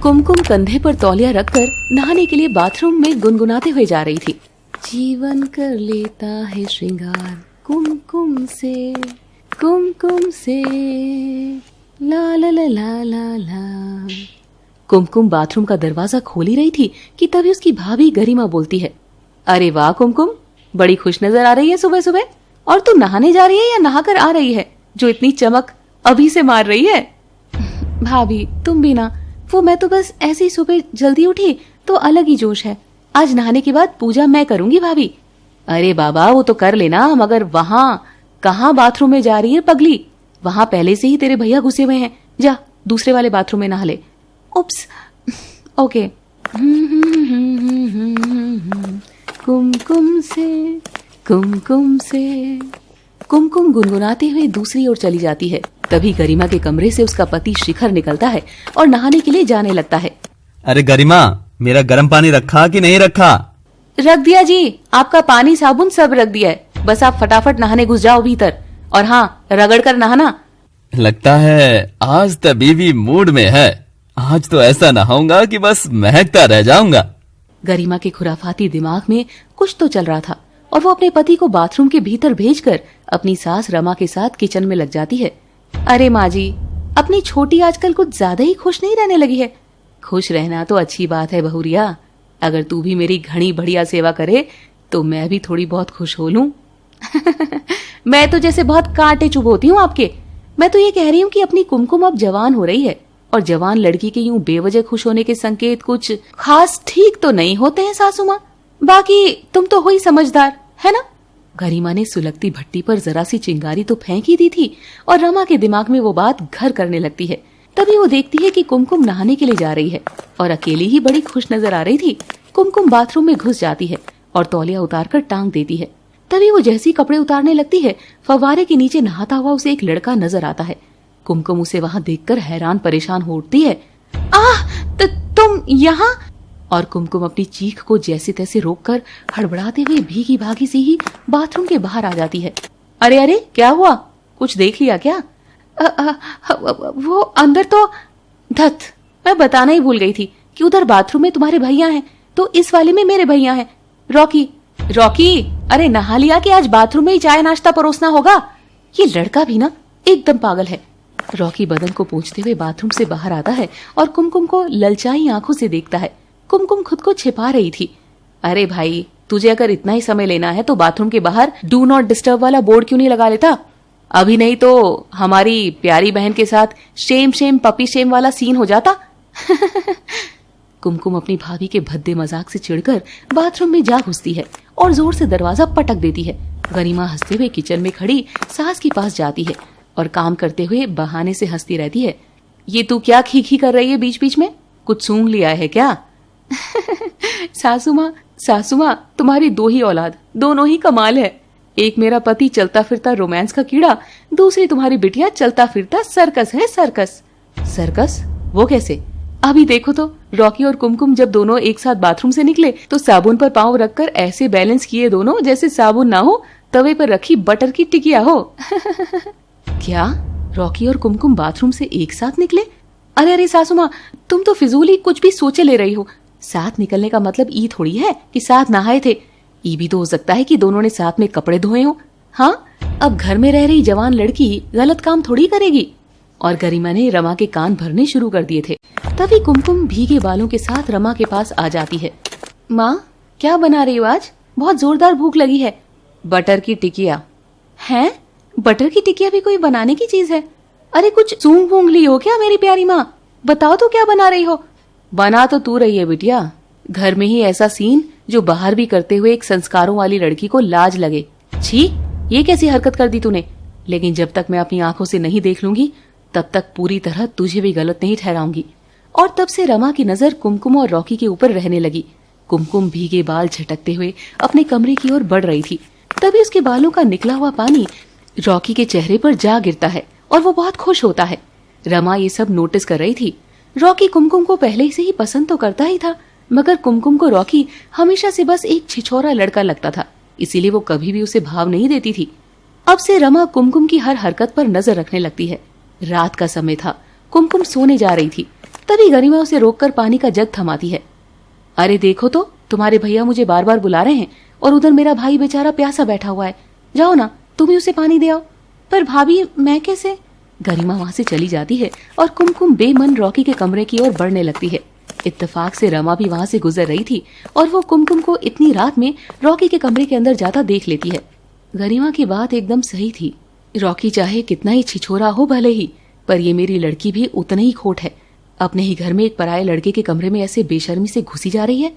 कुमकुम कंधे पर तौलिया रखकर नहाने के लिए बाथरूम में गुनगुनाते हुए जा रही थी। जीवन कर लेता है श्रृंगार कुमकुम से ला ला ला ला ला ला। कुमकुम बाथरूम का दरवाजा खोल ही रही थी कि तभी उसकी भाभी गरिमा बोलती है, अरे वाह कुमकुम, बड़ी खुश नजर आ रही है सुबह सुबह। और तू नहाने जा रही है या नहाकर आ रही है जो इतनी चमक अभी से मार रही है? भाभी तुम भी ना, वो मैं तो बस ऐसे ही सुबह जल्दी उठी तो अलग ही जोश है। आज नहाने के बाद पूजा मैं करूंगी भाभी। अरे बाबा वो तो कर लेना, मगर वहाँ कहाँ बाथरूम में जा रही है पगली? वहाँ पहले से ही तेरे भैया घुसे हुए हैं, जा दूसरे वाले बाथरूम में नहा ले। उप्स, ओके। कुमकुम से कुमकुम गुनगुनाते हुए दूसरी ओर चली जाती है। तभी गरिमा के कमरे से उसका पति शिखर निकलता है और नहाने के लिए जाने लगता है। अरे गरिमा, मेरा गर्म पानी रखा कि नहीं रखा? रख दिया जी, आपका पानी साबुन सब रख दिया है, बस आप फटाफट नहाने घुस जाओ भीतर। और हाँ, रगड़ कर नहाना। लगता है आज तो बीवी मूड में है, आज तो ऐसा नहाऊंगा कि बस महकता रह जाऊंगा। गरिमा के खुराफाती दिमाग में कुछ तो चल रहा था और वो अपने पति को बाथरूम के भीतर भेजकर अपनी सास रमा के साथ किचन में लग जाती है। अरे माँ जी, अपनी छोटी आजकल कुछ ज्यादा ही खुश नहीं रहने लगी है। खुश रहना तो अच्छी बात है बहुरिया, अगर तू भी मेरी घनी बढ़िया सेवा करे तो मैं भी थोड़ी बहुत खुश हो लूं। मैं तो जैसे बहुत कांटे चुभ होती हूँ आपके। मैं तो ये कह रही हूँ कि अपनी कुमकुम अब जवान हो रही है और जवान लड़की के यूं बेवजह खुश होने के संकेत कुछ खास ठीक तो नहीं होते हैं सासू माँ। बाकी तुम तो हुई समझदार, है ना? गरिमा ने सुलगती भट्टी पर जरा सी चिंगारी तो फेंक ही दी थी और रमा के दिमाग में वो बात घर करने लगती है। तभी वो देखती है कि कुमकुम नहाने के लिए जा रही है और अकेली ही बड़ी खुश नजर आ रही थी। कुमकुम बाथरूम में घुस जाती है और तौलिया उतारकर टांग देती है। तभी वो जैसी कपड़े उतारने लगती है, फव्वारे के नीचे नहाता हुआ उसे एक लड़का नजर आता है। कुमकुम उसे वहां देखकर हैरान परेशान हो उठती है। तुम यहाँ? और कुमकुम अपनी चीख को जैसे तैसे रोककर हड़बड़ाते हुए भीगी भागी सी ही बाथरूम के बाहर आ जाती है। अरे अरे, क्या हुआ? कुछ देख लिया क्या? वो अंदर तो धत, मैं बताना ही भूल गई थी कि उधर बाथरूम में तुम्हारे भैया हैं, तो इस वाले में मेरे भैया हैं। रॉकी, अरे नहा लिया कि आज बाथरूम में ही चाय नाश्ता परोसना होगा? ये लड़का भी ना एकदम पागल है। रॉकी बदन को पोंछते हुए बाथरूम से बाहर आता है और कुमकुम को ललचाई आंखों से देखता है। कुमकुम खुद को छिपा रही थी। अरे भाई, तुझे अगर इतना ही समय लेना है तो बाथरूम के बाहर डू नॉट डिस्टर्ब वाला बोर्ड क्यों नहीं लगा लेता? अभी नहीं तो हमारी प्यारी बहन के साथ शेम पपी शेम वाला सीन हो जाता। कुमकुम अपनी भाभी के भद्दे मजाक से चिढ़कर बाथरूम में जा घुसती है और जोर से दरवाजा पटक देती है। गरिमा हंसते हुए किचन में खड़ी सास के पास जाती है और काम करते हुए बहाने से हंसती रहती है। ये तू क्या खी कर रही है बीच बीच में? कुछ सूंघ लिया है क्या? सासू माँ, तुम्हारी दो ही औलाद, दोनों ही कमाल है। एक मेरा पति चलता फिरता रोमांस का कीड़ा, दूसरी तुम्हारी बिटिया चलता फिरता सर्कस है। सर्कस? वो कैसे? अभी देखो तो, रॉकी और कुमकुम जब दोनों एक साथ बाथरूम से निकले तो साबुन पर पांव रखकर ऐसे बैलेंस किए दोनों जैसे साबुन ना हो तवे पर रखी बटर की टिकिया हो। क्या? रॉकी और कुमकुम बाथरूम से एक साथ निकले? अरे सासू माँ, तुम तो फिजूल ही कुछ भी सोचे ले रही हो। साथ निकलने का मतलब ई थोड़ी है कि साथ नहाए थे। ई भी तो हो सकता है कि दोनों ने साथ में कपड़े धोए हो। हाँ, अब घर में रह रही जवान लड़की गलत काम थोड़ी करेगी। और गरिमा ने रमा के कान भरने शुरू कर दिए थे। तभी कुमकुम भीगे बालों के साथ रमा के पास आ जाती है। माँ, क्या बना रही हो आज? बहुत जोरदार भूख लगी है। बटर की टिकिया। हैं? बटर की टिकिया भी कोई बनाने की चीज है? अरे कुछ सूंघ वूंघ ली हो क्या मेरी प्यारी माँ? बताओ तो क्या बना रही हो? बना तो तू रही है बिटिया, घर में ही ऐसा सीन जो बाहर भी करते हुए एक संस्कारों वाली लड़की को लाज लगे। छी, ये कैसी हरकत कर दी तूने? लेकिन जब तक मैं अपनी आंखों से नहीं देख लूंगी तब तक पूरी तरह तुझे भी गलत नहीं ठहराऊंगी। और तब से रमा की नजर कुमकुम और रॉकी के ऊपर रहने लगी। कुमकुम भीगे बाल झटकते हुए अपने कमरे की ओर बढ़ रही थी। तभी उसके बालों का निकला हुआ पानी रॉकी के चेहरे पर जा गिरता है और वो बहुत खुश होता है। रमा ये सब नोटिस कर रही थी। रॉकी कुमकुम को पहले से ही पसंद तो करता ही था, मगर कुमकुम को रॉकी हमेशा से बस एक छिछोरा लड़का लगता था, इसीलिए वो कभी भी उसे भाव नहीं देती थी। अब से रमा कुमकुम की हर हरकत पर नजर रखने लगती है। रात का समय था, कुमकुम सोने जा रही थी। तभी गरिमा उसे रोककर पानी का जग थमाती है। अरे देखो तो, तुम्हारे भैया मुझे बार बार बुला रहे हैं और उधर मेरा भाई बेचारा प्यासा बैठा हुआ है। जाओ ना, तुम ही उसे पानी दे आओ। पर भाभी, मैं कैसे? गरिमा वहां से चली जाती है और कुमकुम बेमन रॉकी के कमरे की ओर बढ़ने लगती है। इत्तेफाक से रमा भी वहां से गुजर रही थी और वो कुमकुम को इतनी रात में रॉकी के कमरे के अंदर जाता देख लेती है। गरिमा की बात एकदम सही थी। रॉकी चाहे कितना ही छिछोरा हो भले ही, पर ये मेरी लड़की भी उतनी ही खोट है। अपने ही घर में एक पराये लड़के के कमरे में ऐसे बेशर्मी से घुसी जा रही है।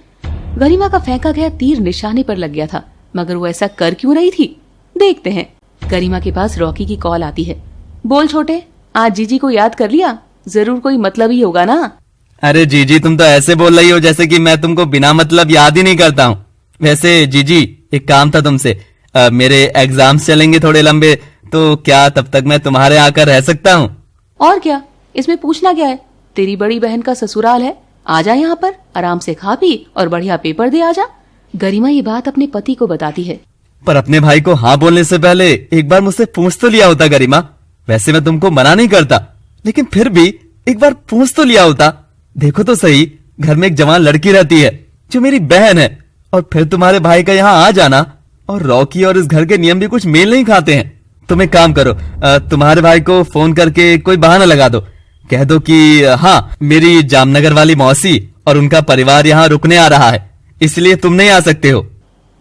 गरिमा का फेंका गया तीर निशाने पर लग गया था, मगर वो ऐसा कर क्यों रही थी? देखते हैं। गरिमा के पास रॉकी की कॉल आती है। बोल छोटे, आज जीजी को याद कर लिया? जरूर कोई मतलब ही होगा ना? अरे जीजी, तुम तो ऐसे बोल रही हो जैसे कि मैं तुमको बिना मतलब याद ही नहीं करता हूँ। वैसे जीजी, एक काम था तुमसे। मेरे एग्जाम्स चलेंगे थोड़े लंबे, तो क्या तब तक मैं तुम्हारे आकर रह सकता हूँ? और क्या, इसमें पूछना क्या है? तेरी बड़ी बहन का ससुराल है, आ जा यहाँ पर, आराम से खा पी और बढ़िया पेपर दे आ जा। गरिमा ये बात अपने पति को बताती है। पर अपने भाई को हाँ बोलने से पहले एक बार मुझसे पूछ तो लिया होता गरिमा। वैसे मैं तुमको मना नहीं करता, लेकिन फिर भी एक बार पूछ तो लिया होता। देखो तो सही, घर में एक जवान लड़की रहती है जो मेरी बहन है, और फिर तुम्हारे भाई का यहाँ आ जाना। और रॉकी और इस घर के नियम भी कुछ मेल नहीं खाते हैं। तुम एक काम करो, तुम्हारे भाई को फोन करके कोई बहाना लगा दो। कह दो कि हाँ, मेरी जामनगर वाली मौसी और उनका परिवार यहाँ रुकने आ रहा है, इसलिए तुम नहीं आ सकते हो।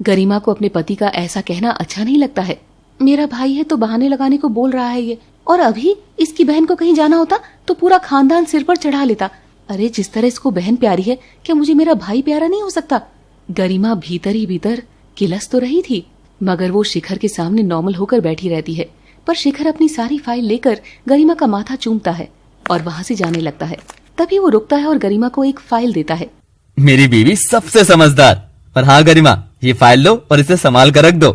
गरिमा को अपने पति का ऐसा कहना अच्छा नहीं लगता है। मेरा भाई है तो बहाने लगाने को बोल रहा है ये, और अभी इसकी बहन को कहीं जाना होता तो पूरा खानदान सिर पर चढ़ा लेता। अरे जिस तरह इसको बहन प्यारी है, क्या मुझे मेरा भाई प्यारा नहीं हो सकता? गरिमा भीतर ही भीतर किलस तो रही थी, मगर वो शिखर के सामने नॉर्मल होकर बैठी रहती है। पर शिखर अपनी सारी फाइल लेकर गरिमा का माथा चूमता है और वहां से जाने लगता है। तभी वो रुकता है और गरिमा को एक फाइल देता है। मेरी बीवी सबसे समझदार। और हाँ गरिमा, ये फाइल लो और इसे संभाल कर रख दो।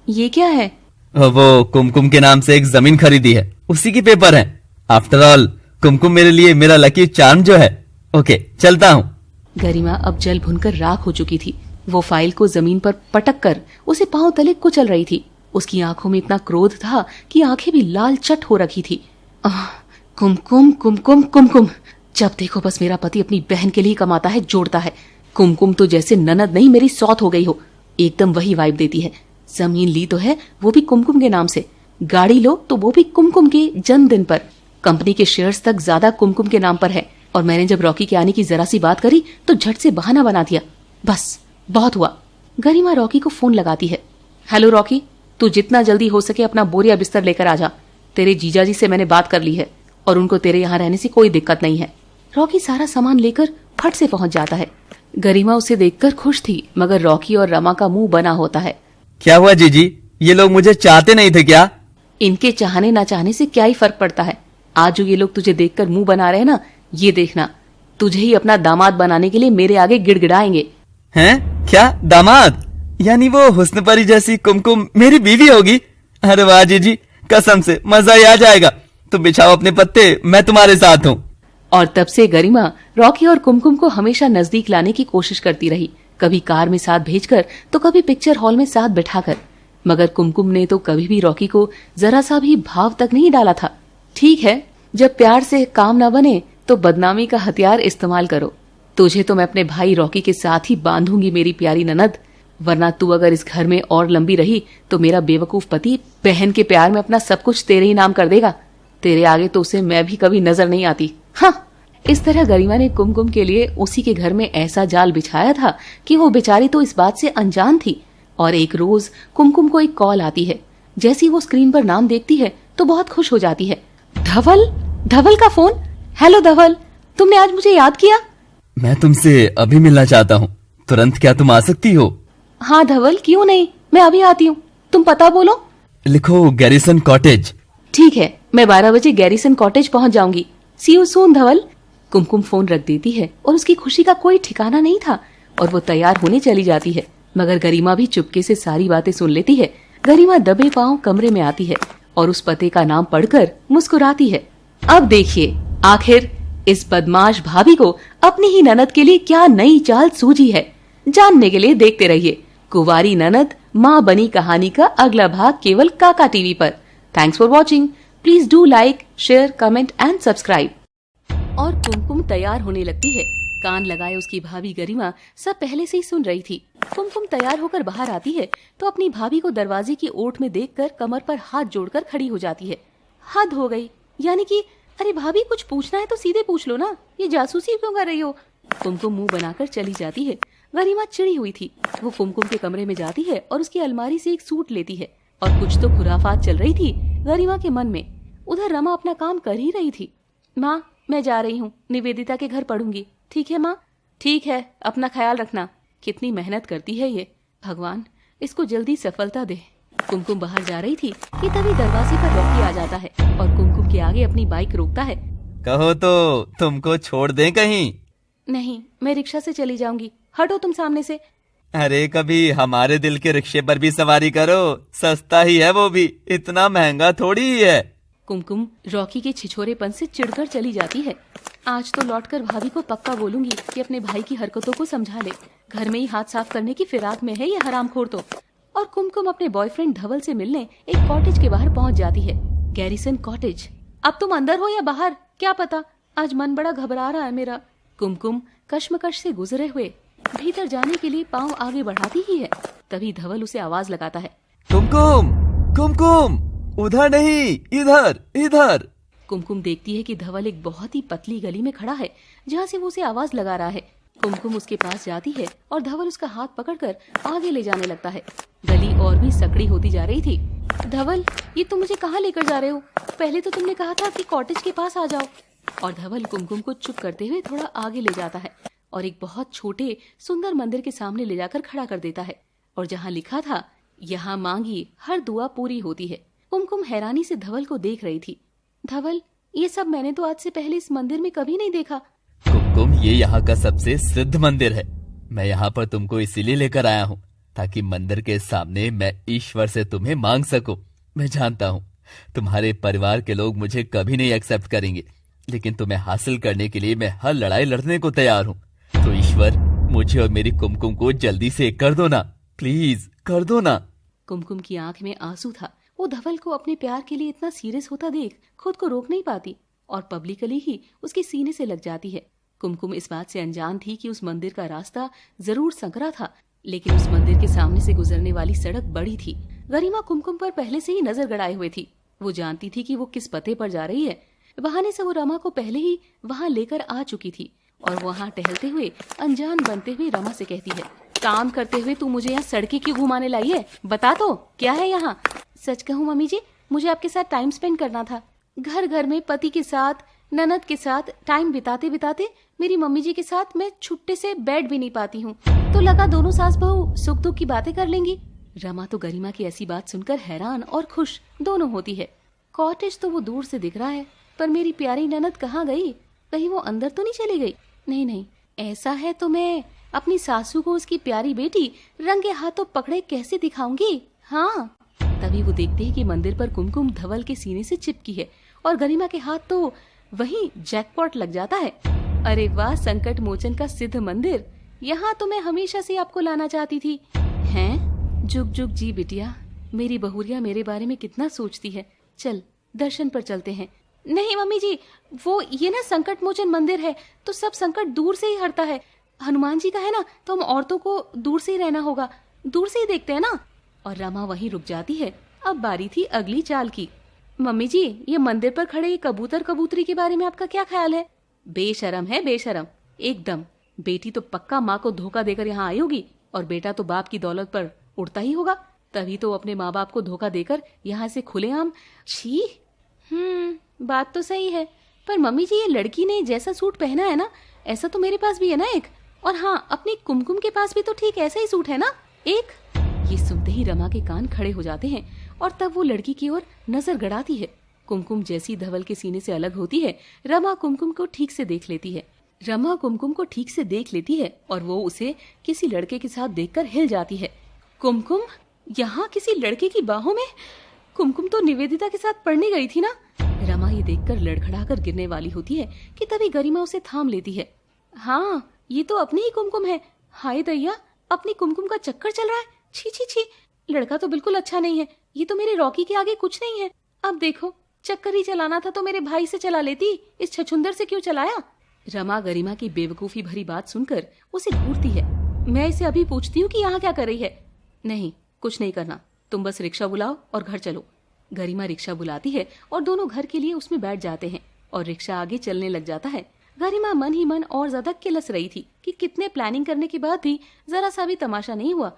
ये क्या है? वो कुमकुम के नाम से एक जमीन खरीदी है, उसी की पेपर है। आफ्टर ऑल कुमकुम मेरे लिए मेरा लकी चार्म जो है। ओके, चलता हूँ। गरिमा अब जल भुनकर राख हो चुकी थी। वो फाइल को जमीन पर पटक कर उसे पांव तले कुचल रही थी। उसकी आंखों में इतना क्रोध था कि आंखें भी लाल चट हो रखी थी। कुमकुम कुमकुम कुमकुम, जब देखो बस मेरा पति अपनी बहन के लिए कमाता है, जोड़ता है। कुमकुम तो जैसे ननद नहीं मेरी सौत हो गई हो, एकदम वही वाइब देती है। जमीन ली तो है वो भी कुमकुम के नाम से, गाड़ी लो तो वो भी कुमकुम के जन्मदिन पर, कंपनी के शेयर्स तक ज्यादा कुमकुम के नाम पर है। और मैंने जब रॉकी के आने की जरा सी बात करी तो झट से बहाना बना दिया। बस बहुत हुआ। गरिमा रॉकी को फोन लगाती है। हेलो रॉकी, तू जितना जल्दी हो सके अपना बोरिया बिस्तर लेकर आ जा। तेरे जीजाजी से मैंने बात कर ली है और उनको तेरे यहाँ रहने से कोई दिक्कत नहीं है। रॉकी सारा सामान लेकर फट से पहुंच जाता है। गरिमा उसे देखकर खुश थी, मगर रॉकी और रमा का मुंह बना होता है। क्या हुआ जीजी, ये लोग मुझे चाहते नहीं थे क्या? इनके चाहने ना चाहने से क्या ही फर्क पड़ता है। आज जो ये लोग तुझे देखकर मुंह बना रहे हैं ना, ये देखना, तुझे ही अपना दामाद बनाने के लिए मेरे आगे गिड़गिड़ाएंगे। हैं? क्या दामाद? यानी वो हुस्न परी जैसी कुमकुम मेरी बीवी होगी? अरे वाह जीजी, कसम से मजा ही आ जाएगा। तुम बिछाओ अपने पत्ते, मैं तुम्हारे साथ हूँ। और तब से गरिमा रॉकी और कुमकुम को हमेशा नजदीक लाने की कोशिश करती रही, कभी कार में साथ भेजकर तो कभी पिक्चर हॉल में साथ बिठाकर। मगर कुमकुम ने तो कभी भी रॉकी को जरा सा भी भाव तक नहीं डाला था। ठीक है, जब प्यार से काम ना बने तो बदनामी का हथियार इस्तेमाल करो। तुझे तो मैं अपने भाई रॉकी के साथ ही बांधूंगी मेरी प्यारी ननद, वरना तू अगर इस घर में और लंबी रही तो मेरा बेवकूफ पति बहन के प्यार में अपना सब कुछ तेरे ही नाम कर देगा। तेरे आगे तो उसे मैं भी कभी नजर नहीं आती। हाँ, इस तरह गरिमा ने कुमकुम के लिए उसी के घर में ऐसा जाल बिछाया था कि वो बेचारी तो इस बात से अनजान थी। और एक रोज कुमकुम को एक कॉल आती है। जैसी वो स्क्रीन पर नाम देखती है तो बहुत खुश हो जाती है। धवल, धवल का फोन। हेलो धवल, तुमने आज मुझे याद किया? मैं तुमसे अभी मिलना चाहता हूँ, तुरंत क्या तुम आ सकती हो? हाँ धवल, क्यों नहीं, मैं अभी आती हूँ। तुम पता बोलो। लिखो गैरिसन कॉटेज। ठीक है, मैं 12 बजे गैरिसन कॉटेज पहुंच जाऊंगी। सी you soon Dhawal. Kumkum phone रख देती है और उसकी खुशी का कोई ठिकाना नहीं था और वो तैयार होने चली जाती है। मगर गरिमा भी चुपके से सारी बातें सुन लेती है। गरिमा दबे पांव कमरे में आती है और उस पते का नाम पढ़कर मुस्कुराती है। अब देखिए आखिर इस बदमाश भाभी को अपनी ही ननद के लिए क्या नई चाल सूझी है। जानने के लिए देखते रहिए कुंवारी ननद माँ बनी कहानी का अगला भाग केवल काका टीवी पर। Thanks for watching. Please do like, share, comment and subscribe. और कुमकुम तैयार होने लगती है। कान लगाए उसकी भाभी गरिमा सब पहले से ही सुन रही थी। कुमकुम तैयार होकर बाहर आती है तो अपनी भाभी को दरवाजे की ओट में देखकर कमर पर हाथ जोड़कर खड़ी हो जाती है। हद हो गई, यानी कि अरे भाभी कुछ पूछना है तो सीधे पूछ लो ना, ये जासूसी क्यों कर रही हो। कुमकुम मुंह बनाकर चली जाती है। गरिमा चिड़ी हुई थी। वो कुमकुम के कमरे में जाती है और उसकी अलमारी से एक सूट लेती है और कुछ तो खुराफात चल रही थी गरिमा के मन में। उधर रमा अपना काम कर ही रही थी। माँ मैं जा रही हूँ, निवेदिता के घर पढ़ूंगी। ठीक है माँ? ठीक है, अपना ख्याल रखना। कितनी मेहनत करती है ये, भगवान इसको जल्दी सफलता दे। कुमकुम बाहर जा रही थी कि तभी दरवाजे पर रॉकी आ जाता है और कुमकुम के आगे अपनी बाइक रोकता है। कहो तो तुमको छोड़ दें कहीं? नहीं, मैं रिक्शा से चली जाऊंगी, हटो तुम सामने से। अरे कभी हमारे दिल के रिक्शे पर भी सवारी करो, सस्ता ही है वो भी, इतना महंगा थोड़ी ही है। कुमकुम रॉकी के छिछोरेपन से चिढ़कर चली जाती है। आज तो लौटकर भाभी को पक्का बोलूंगी कि अपने भाई की हरकतों को समझा ले। घर में ही हाथ साफ करने की फिराक में है ये हरामखोर तो। और कुमकुम अपने बॉयफ्रेंड धवल से मिलने एक कॉटेज के बाहर पहुंच जाती है, गैरिसन कॉटेज। अब तुम अंदर हो या बाहर क्या पता, आज मन बड़ा घबरा रहा है मेरा। कुमकुम कश्मकश से गुजरे हुए भीतर जाने के लिए पांव आगे बढ़ाती ही है, तभी धवल उसे आवाज लगाता है। कुमकुम कुमकुम, उधर नहीं, इधर इधर। कुमकुम देखती है कि धवल एक बहुत ही पतली गली में खड़ा है जहाँ से वो उसे आवाज लगा रहा है। कुमकुम उसके पास जाती है और धवल उसका हाथ पकड़कर आगे ले जाने लगता है। गली और भी सकड़ी होती जा रही थी। धवल ये तुम मुझे कहाँ लेकर जा रहे हो? पहले तो तुमने कहा था कि कॉटेज के पास आ जाओ। और धवल कुमकुम को चुप करते हुए थोड़ा आगे ले जाता है और एक बहुत छोटे सुंदर मंदिर के सामने ले जाकर खड़ा कर देता है, और जहाँ लिखा था यहाँ मांगी हर दुआ पूरी होती है। कुमकुम हैरानी से धवल को देख रही थी। धवल ये सब मैंने तो आज से पहले इस मंदिर में कभी नहीं देखा। कुमकुम ये यहाँ का सबसे सिद्ध मंदिर है। मैं यहाँ पर तुमको इसीलिए लेकर आया हूँ ताकि मंदिर के सामने मैं ईश्वर से तुम्हें मांग सकूं। मैं जानता हूँ तुम्हारे परिवार के लोग मुझे कभी नहीं एक्सेप्ट करेंगे, लेकिन तुम्हें हासिल करने के लिए मैं हर लड़ाई लड़ने को तैयार हूँ। तो ईश्वर मुझे और मेरी कुमकुम को जल्दी से एक कर दो ना, प्लीज कर दो ना। कुमकुम की आंख में आंसू था। वो धवल को अपने प्यार के लिए इतना सीरियस होता देख खुद को रोक नहीं पाती और पब्लिकली ही उसके सीने से लग जाती है। कुमकुम इस बात से अनजान थी कि उस मंदिर का रास्ता जरूर संकरा था, लेकिन उस मंदिर के सामने से गुजरने वाली सड़क बड़ी थी। गरिमा कुमकुम पर पहले से ही नजर गड़ाए हुए थी। वो जानती थी कि वो किस पते पर जा रही है। बहाने से वो रमा को पहले ही वहाँ लेकर आ चुकी थी और वहाँ टहलते हुए अनजान बनते हुए रमा से कहती है, काम करते हुए तू मुझे यहाँ सड़कें क्यों घुमाने लाई है? बता तो क्या है यहाँ? सच कहूँ मम्मी जी, मुझे आपके साथ टाइम स्पेंड करना था। घर घर में पति के साथ, ननद के साथ टाइम बिताते बिताते मेरी मम्मी जी के साथ मैं छुट्टे से बैठ भी नहीं पाती हूँ, तो लगा दोनों सास बहू सुख दुख की बातें कर लेंगी। रमा तो गरिमा की ऐसी बात सुनकर हैरान और खुश दोनों होती है। कॉटेज तो वो दूर से दिख रहा है, पर मेरी प्यारी ननद कहाँ गई? कहीं वो अंदर तो नहीं चली गई? नहीं नहीं, ऐसा है तो मैं अपनी सासू को उसकी प्यारी बेटी रंगे हाथों पकड़े कैसे दिखाऊंगी। हाँ, तभी वो देखते हैं कि मंदिर पर कुमकुम धवल के सीने से चिपकी है और गरिमा के हाथ तो वहीं जैकपॉट लग जाता है। अरे वाह, संकट मोचन का सिद्ध मंदिर, यहाँ तो मैं हमेशा से आपको लाना चाहती थी। हैं? जुग जुग जी बिटिया, मेरी बहुरिया मेरे बारे में कितना सोचती है। चल दर्शन पर चलते हैं। नहीं मम्मी जी, वो ये ना संकट मोचन मंदिर है तो सब संकट दूर से ही हटता है। हनुमान जी का है ना, तो हम औरतों को दूर से ही रहना होगा, दूर से ही देखते हैं ना। और रमा वहीं रुक जाती है। अब बारी थी अगली चाल की। मम्मी जी, ये मंदिर पर खड़े कबूतर कबूतरी के बारे में आपका क्या ख्याल है? बेशरम है, बेशरम एकदम। बेटी तो पक्का माँ को धोखा देकर यहाँ आई होगी और बेटा तो बाप की दौलत पर उड़ता ही होगा, तभी तो अपने माँ बाप को धोखा देकर यहाँ से खुलेआम। छी, बात तो सही है, पर मम्मी जी ये लड़की ने जैसा सूट पहना है ना, ऐसा तो मेरे पास भी है ना एक। और हाँ, अपनी कुमकुम के पास भी तो ठीक ऐसा ही सूट है ना एक। ये सुनते ही रमा के कान खड़े हो जाते हैं और तब वो लड़की की ओर नजर गड़ाती है। कुमकुम जैसी धवल के सीने से अलग होती है, रमा कुमकुम को ठीक से देख लेती है। रमा कुमकुम को ठीक से देख लेती है और वो उसे किसी लड़के के साथ देखकर हिल जाती है। कुमकुम यहाँ किसी लड़के की बाहों में? कुमकुम तो निवेदिता के साथ पढ़ने गई थी ना। रमा ये देखकर लड़खड़ाकर गिरने वाली होती है कि तभी गरिमा उसे थाम लेती है। हाँ, ये तो अपनी ही कुमकुम है। हाय दैया, अपनी कुमकुम का चक्कर चल रहा है। छी छी छी, लड़का तो बिल्कुल अच्छा नहीं है। ये तो मेरे रॉकी के आगे कुछ नहीं है। अब देखो, चक्कर ही चलाना था तो मेरे भाई से चला लेती, इस छछुंदर से क्यों चलाया? रमा गरिमा की बेवकूफी भरी बात सुनकर उसे घूरती है। मैं इसे अभी पूछती हूँ कि यहाँ क्या कर रही है। नहीं, कुछ नहीं करना, तुम बस रिक्शा बुलाओ और घर चलो। गरिमा रिक्शा बुलाती है और दोनों घर के लिए उसमें बैठ जाते हैं और रिक्शा आगे चलने लग जाता है। गरिमा मन ही मन और ज्यादा किलस रही थी कि कितने प्लानिंग करने के बाद भी जरा सा भी तमाशा नहीं हुआ,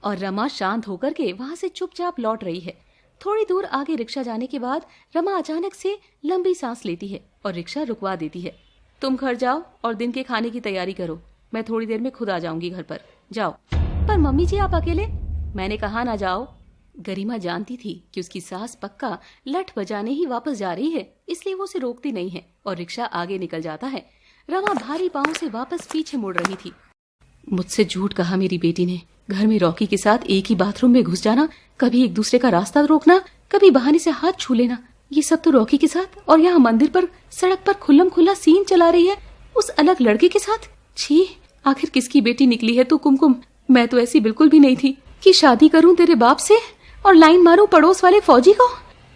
और रमा शांत होकर के वहां से चुपचाप लौट रही है। थोड़ी दूर आगे रिक्शा जाने के बाद रमा अचानक से लंबी सांस लेती है और रिक्शा रुकवा देती है। तुम घर जाओ और दिन के खाने की तैयारी करो, मैं थोड़ी देर में खुद आ जाऊंगी घर पर, जाओ। पर मम्मी जी आप अकेले? मैंने कहा ना जाओ। गरिमा जानती थी कि उसकी सास पक्का लठ बजाने ही वापस जा रही है, इसलिए वो उसे रोकती नहीं है और रिक्शा आगे निकल जाता है। रमा भारी पांव से वापस पीछे मुड़ रही थी। मुझसे झूठ कहा मेरी बेटी ने। घर में रॉकी के साथ एक ही बाथरूम में घुस जाना, कभी एक दूसरे का रास्ता रोकना, कभी बहाने से हाथ छू लेना, ये सब तो रॉकी के साथ, और यहाँ मंदिर पर सड़क पर खुल्लम खुल्ला सीन चला रही है उस अलग लड़के के साथ। छी, आखिर किसकी बेटी निकली है तू कुमकुम? मैं तो ऐसी बिल्कुल भी नहीं थी कि शादी करूं तेरे बाप से और लाइन मारूं पड़ोस वाले फौजी को।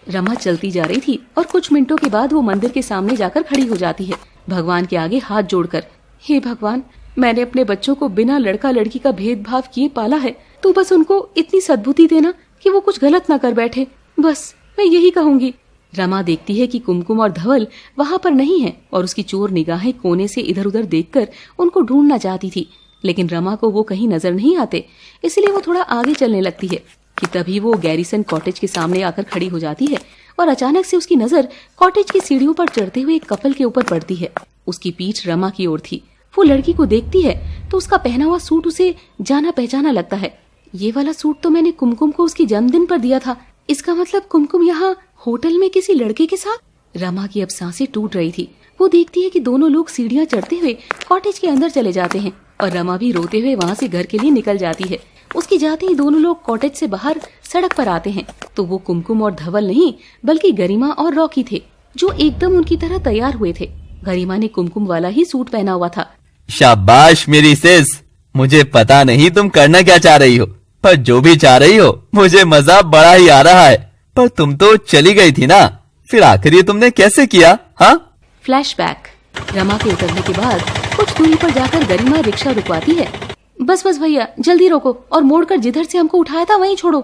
रमा चलती जा रही थी और कुछ मिनटों के बाद वो मंदिर के सामने जाकर खड़ी हो जाती है, भगवान के आगे हाथ जोड़कर। हे भगवान, मैंने अपने बच्चों को बिना लड़का लड़की का भेदभाव किए पाला है, तू बस उनको इतनी सद्बुद्धि देना कि वो कुछ गलत ना कर बैठे, बस मैं यही कहूंगी। रमा देखती है कि कुमकुम और धवल वहां पर नहीं है और उसकी चोर निगाहें कोने से इधर उधर देखकर उनको ढूंढना चाहती थी, लेकिन रमा को वो कहीं नजर नहीं आते, इसलिए वो थोड़ा आगे चलने लगती है कि तभी वो गैरिसन कॉटेज के सामने आकर खड़ी हो जाती है और अचानक से उसकी नजर कॉटेज की सीढ़ियों पर चढ़ते हुए एक कपल के ऊपर पड़ती है। उसकी पीठ रमा की ओर थी। वो लड़की को देखती है तो उसका पहना हुआ सूट उसे जाना पहचाना लगता है। ये वाला सूट तो मैंने कुमकुम को उसकी जन्मदिन पर दिया था, इसका मतलब कुमकुम यहाँ होटल में किसी लड़के के साथ। रमा की अब सांसें टूट रही थी। वो देखती है कि दोनों लोग सीढ़ियां चढ़ते हुए कॉटेज के अंदर चले जाते हैं और रमा भी रोते हुए वहाँ से घर के लिए निकल जाती है। उसके जाते ही दोनों लोग कॉटेज से बाहर सड़क पर आते हैं तो वो कुमकुम और धवल नहीं बल्कि गरिमा और रॉकी थे, जो एकदम उनकी तरह तैयार हुए थे। गरिमा ने कुमकुम वाला ही सूट पहना हुआ था। शाबाश मेरी सिस, मुझे पता नहीं तुम करना क्या चाह रही हो, पर जो भी चाह रही हो मुझे मजा बड़ा ही आ रहा है। पर तुम तो चली गई थी ना, फिर आखिर ये तुमने कैसे किया? हाँ, फ्लैशबैक। रमा के उतरने के बाद कुछ दूरी पर जाकर गरिमा रिक्शा रुकवाती है। बस बस भैया, जल्दी रोको और मोड़कर जिधर से हमको उठाया था वहीं छोड़ो।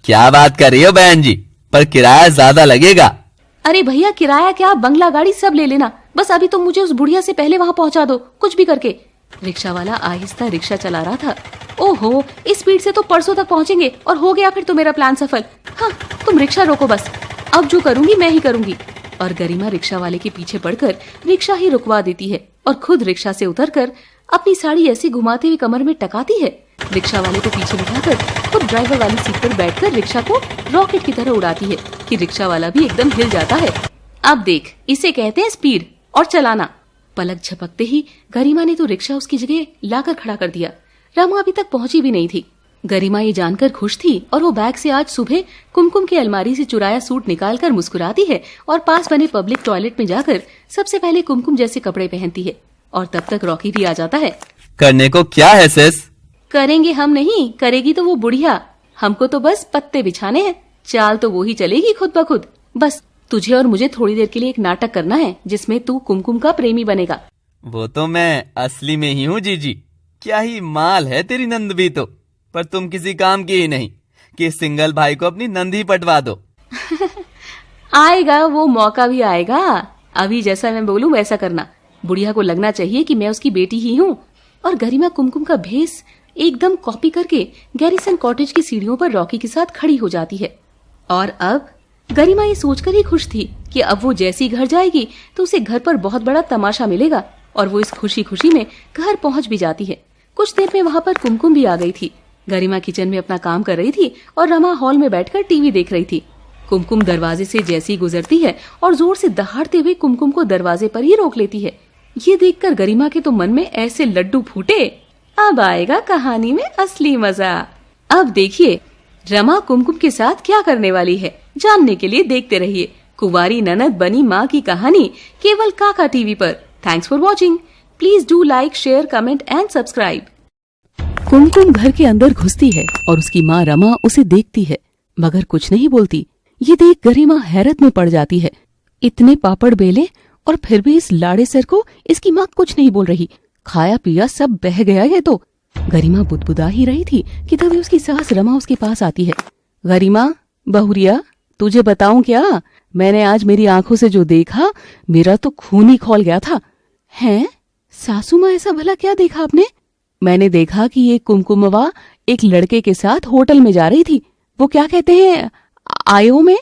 क्या बात कर रही हो बहन जी, पर किराया ज्यादा लगेगा। अरे भैया, किराया क्या, बंगला गाड़ी सब ले लेना, बस अभी तुम मुझे उस बुढ़िया से पहले वहाँ पहुँचा दो, कुछ भी करके। रिक्शा वाला आहिस्ता रिक्शा चला रहा था। ओहो, इस स्पीड से तो परसों तक पहुँचेंगे और हो गया फिर तो मेरा प्लान सफल। हाँ, तुम रिक्शा रोको बस, अब जो करूंगी मैं ही करूंगी। और गरिमा रिक्शा वाले के पीछे पड़कर रिक्शा ही रुकवा देती है और खुद रिक्शा से उतरकर अपनी साड़ी ऐसे घुमाते हुए कमर में टकाती है। रिक्शा वाले को पीछे बिठाकर खुद ड्राइवर वाली सीट पर बैठकर रिक्शा को रॉकेट की तरह उड़ाती है कि रिक्शा वाला भी एकदम हिल जाता है। अब देख, इसे कहते हैं स्पीड और चलाना। पलक झपकते ही गरिमा ने तो रिक्शा उसकी जगह लाकर खड़ा कर दिया। रमा अभी तक पहुंची भी नहीं थी। गरिमा ये जानकर खुश थी और वो बैग से आज सुबह कुमकुम की अलमारी से चुराया सूट निकालकर मुस्कुराती है और पास बने पब्लिक टॉयलेट में जाकर सबसे पहले कुमकुम जैसे कपड़े पहनती है। और तब तक रॉकी भी आ जाता है। करने को क्या है सेस? करेंगे हम नहीं, करेगी तो वो बुढ़िया। हमको तो बस पत्ते बिछाने हैं, चाल तो वो ही चलेगी खुद ब खुद। बस तुझे और मुझे थोड़ी देर के लिए एक नाटक करना है जिसमें तू कुमकुम का प्रेमी बनेगा। वो तो मैं असली में ही हूँ जीजी, क्या ही माल है तेरी नंद भी तो। पर तुम किसी काम की ही नहीं कि सिंगल भाई को अपनी नंद ही पटवा दो। आएगा वो मौका भी आएगा, अभी जैसा मैं बोलूं वैसा करना। बुढ़िया को लगना चाहिए कि मैं उसकी बेटी ही हूँ। और गरिमा कुमकुम का भेस एकदम कॉपी करके गैरिसन कॉटेज की सीढ़ियों पर रॉकी के साथ खड़ी हो जाती है। और अब गरिमा ये सोचकर ही खुश थी कि अब वो जैसी घर जाएगी तो उसे घर पर बहुत बड़ा तमाशा मिलेगा, और वो इस खुशी खुशी में घर पहुंच भी जाती है। कुछ देर में वहां पर कुमकुम भी आ गई थी। गरिमा किचन में अपना काम कर रही थी और रमा हॉल में बैठकर टीवी देख रही थी। कुमकुम दरवाजे से जैसे ही गुजरती है और जोर से दहाड़ते हुए कुमकुम को दरवाजे पर ही रोक लेती है। ये देखकर गरिमा के तो मन में ऐसे लड्डू फूटे, अब आएगा कहानी में असली मजा। अब देखिए रमा कुमकुम के साथ क्या करने वाली है, जानने के लिए देखते रहिए कुंवारी ननद बनी माँ की कहानी, केवल काका टीवी पर। Thanks for watching. Please do like, share, comment and subscribe. Kumkum घर के अंदर घुसती है और उसकी माँ रमा उसे देखती है मगर कुछ नहीं बोलती। ये देख गरिमा हैरत में पड़ जाती है। इतने पापड़ बेले और फिर भी इस लाड़े सर को इसकी माँ कुछ नहीं बोल रही। खाया पिया सब बह गया ये तो। गरिमा बुदबुदा ही रही थी कि तभी उसकी सास रमा उसके पास आती है। गरिमा, बहुरिया, तुझे बताऊं क्या, मैंने आज मेरी आंखों से जो देखा, मेरा तो खून ही खौल गया था। हैं? सासू माँ, ऐसा भला क्या देखा आपने? मैंने देखा कि ये कुमकुमवा एक लड़के के साथ होटल में जा रही थी। वो क्या कहते हैं, आयो में?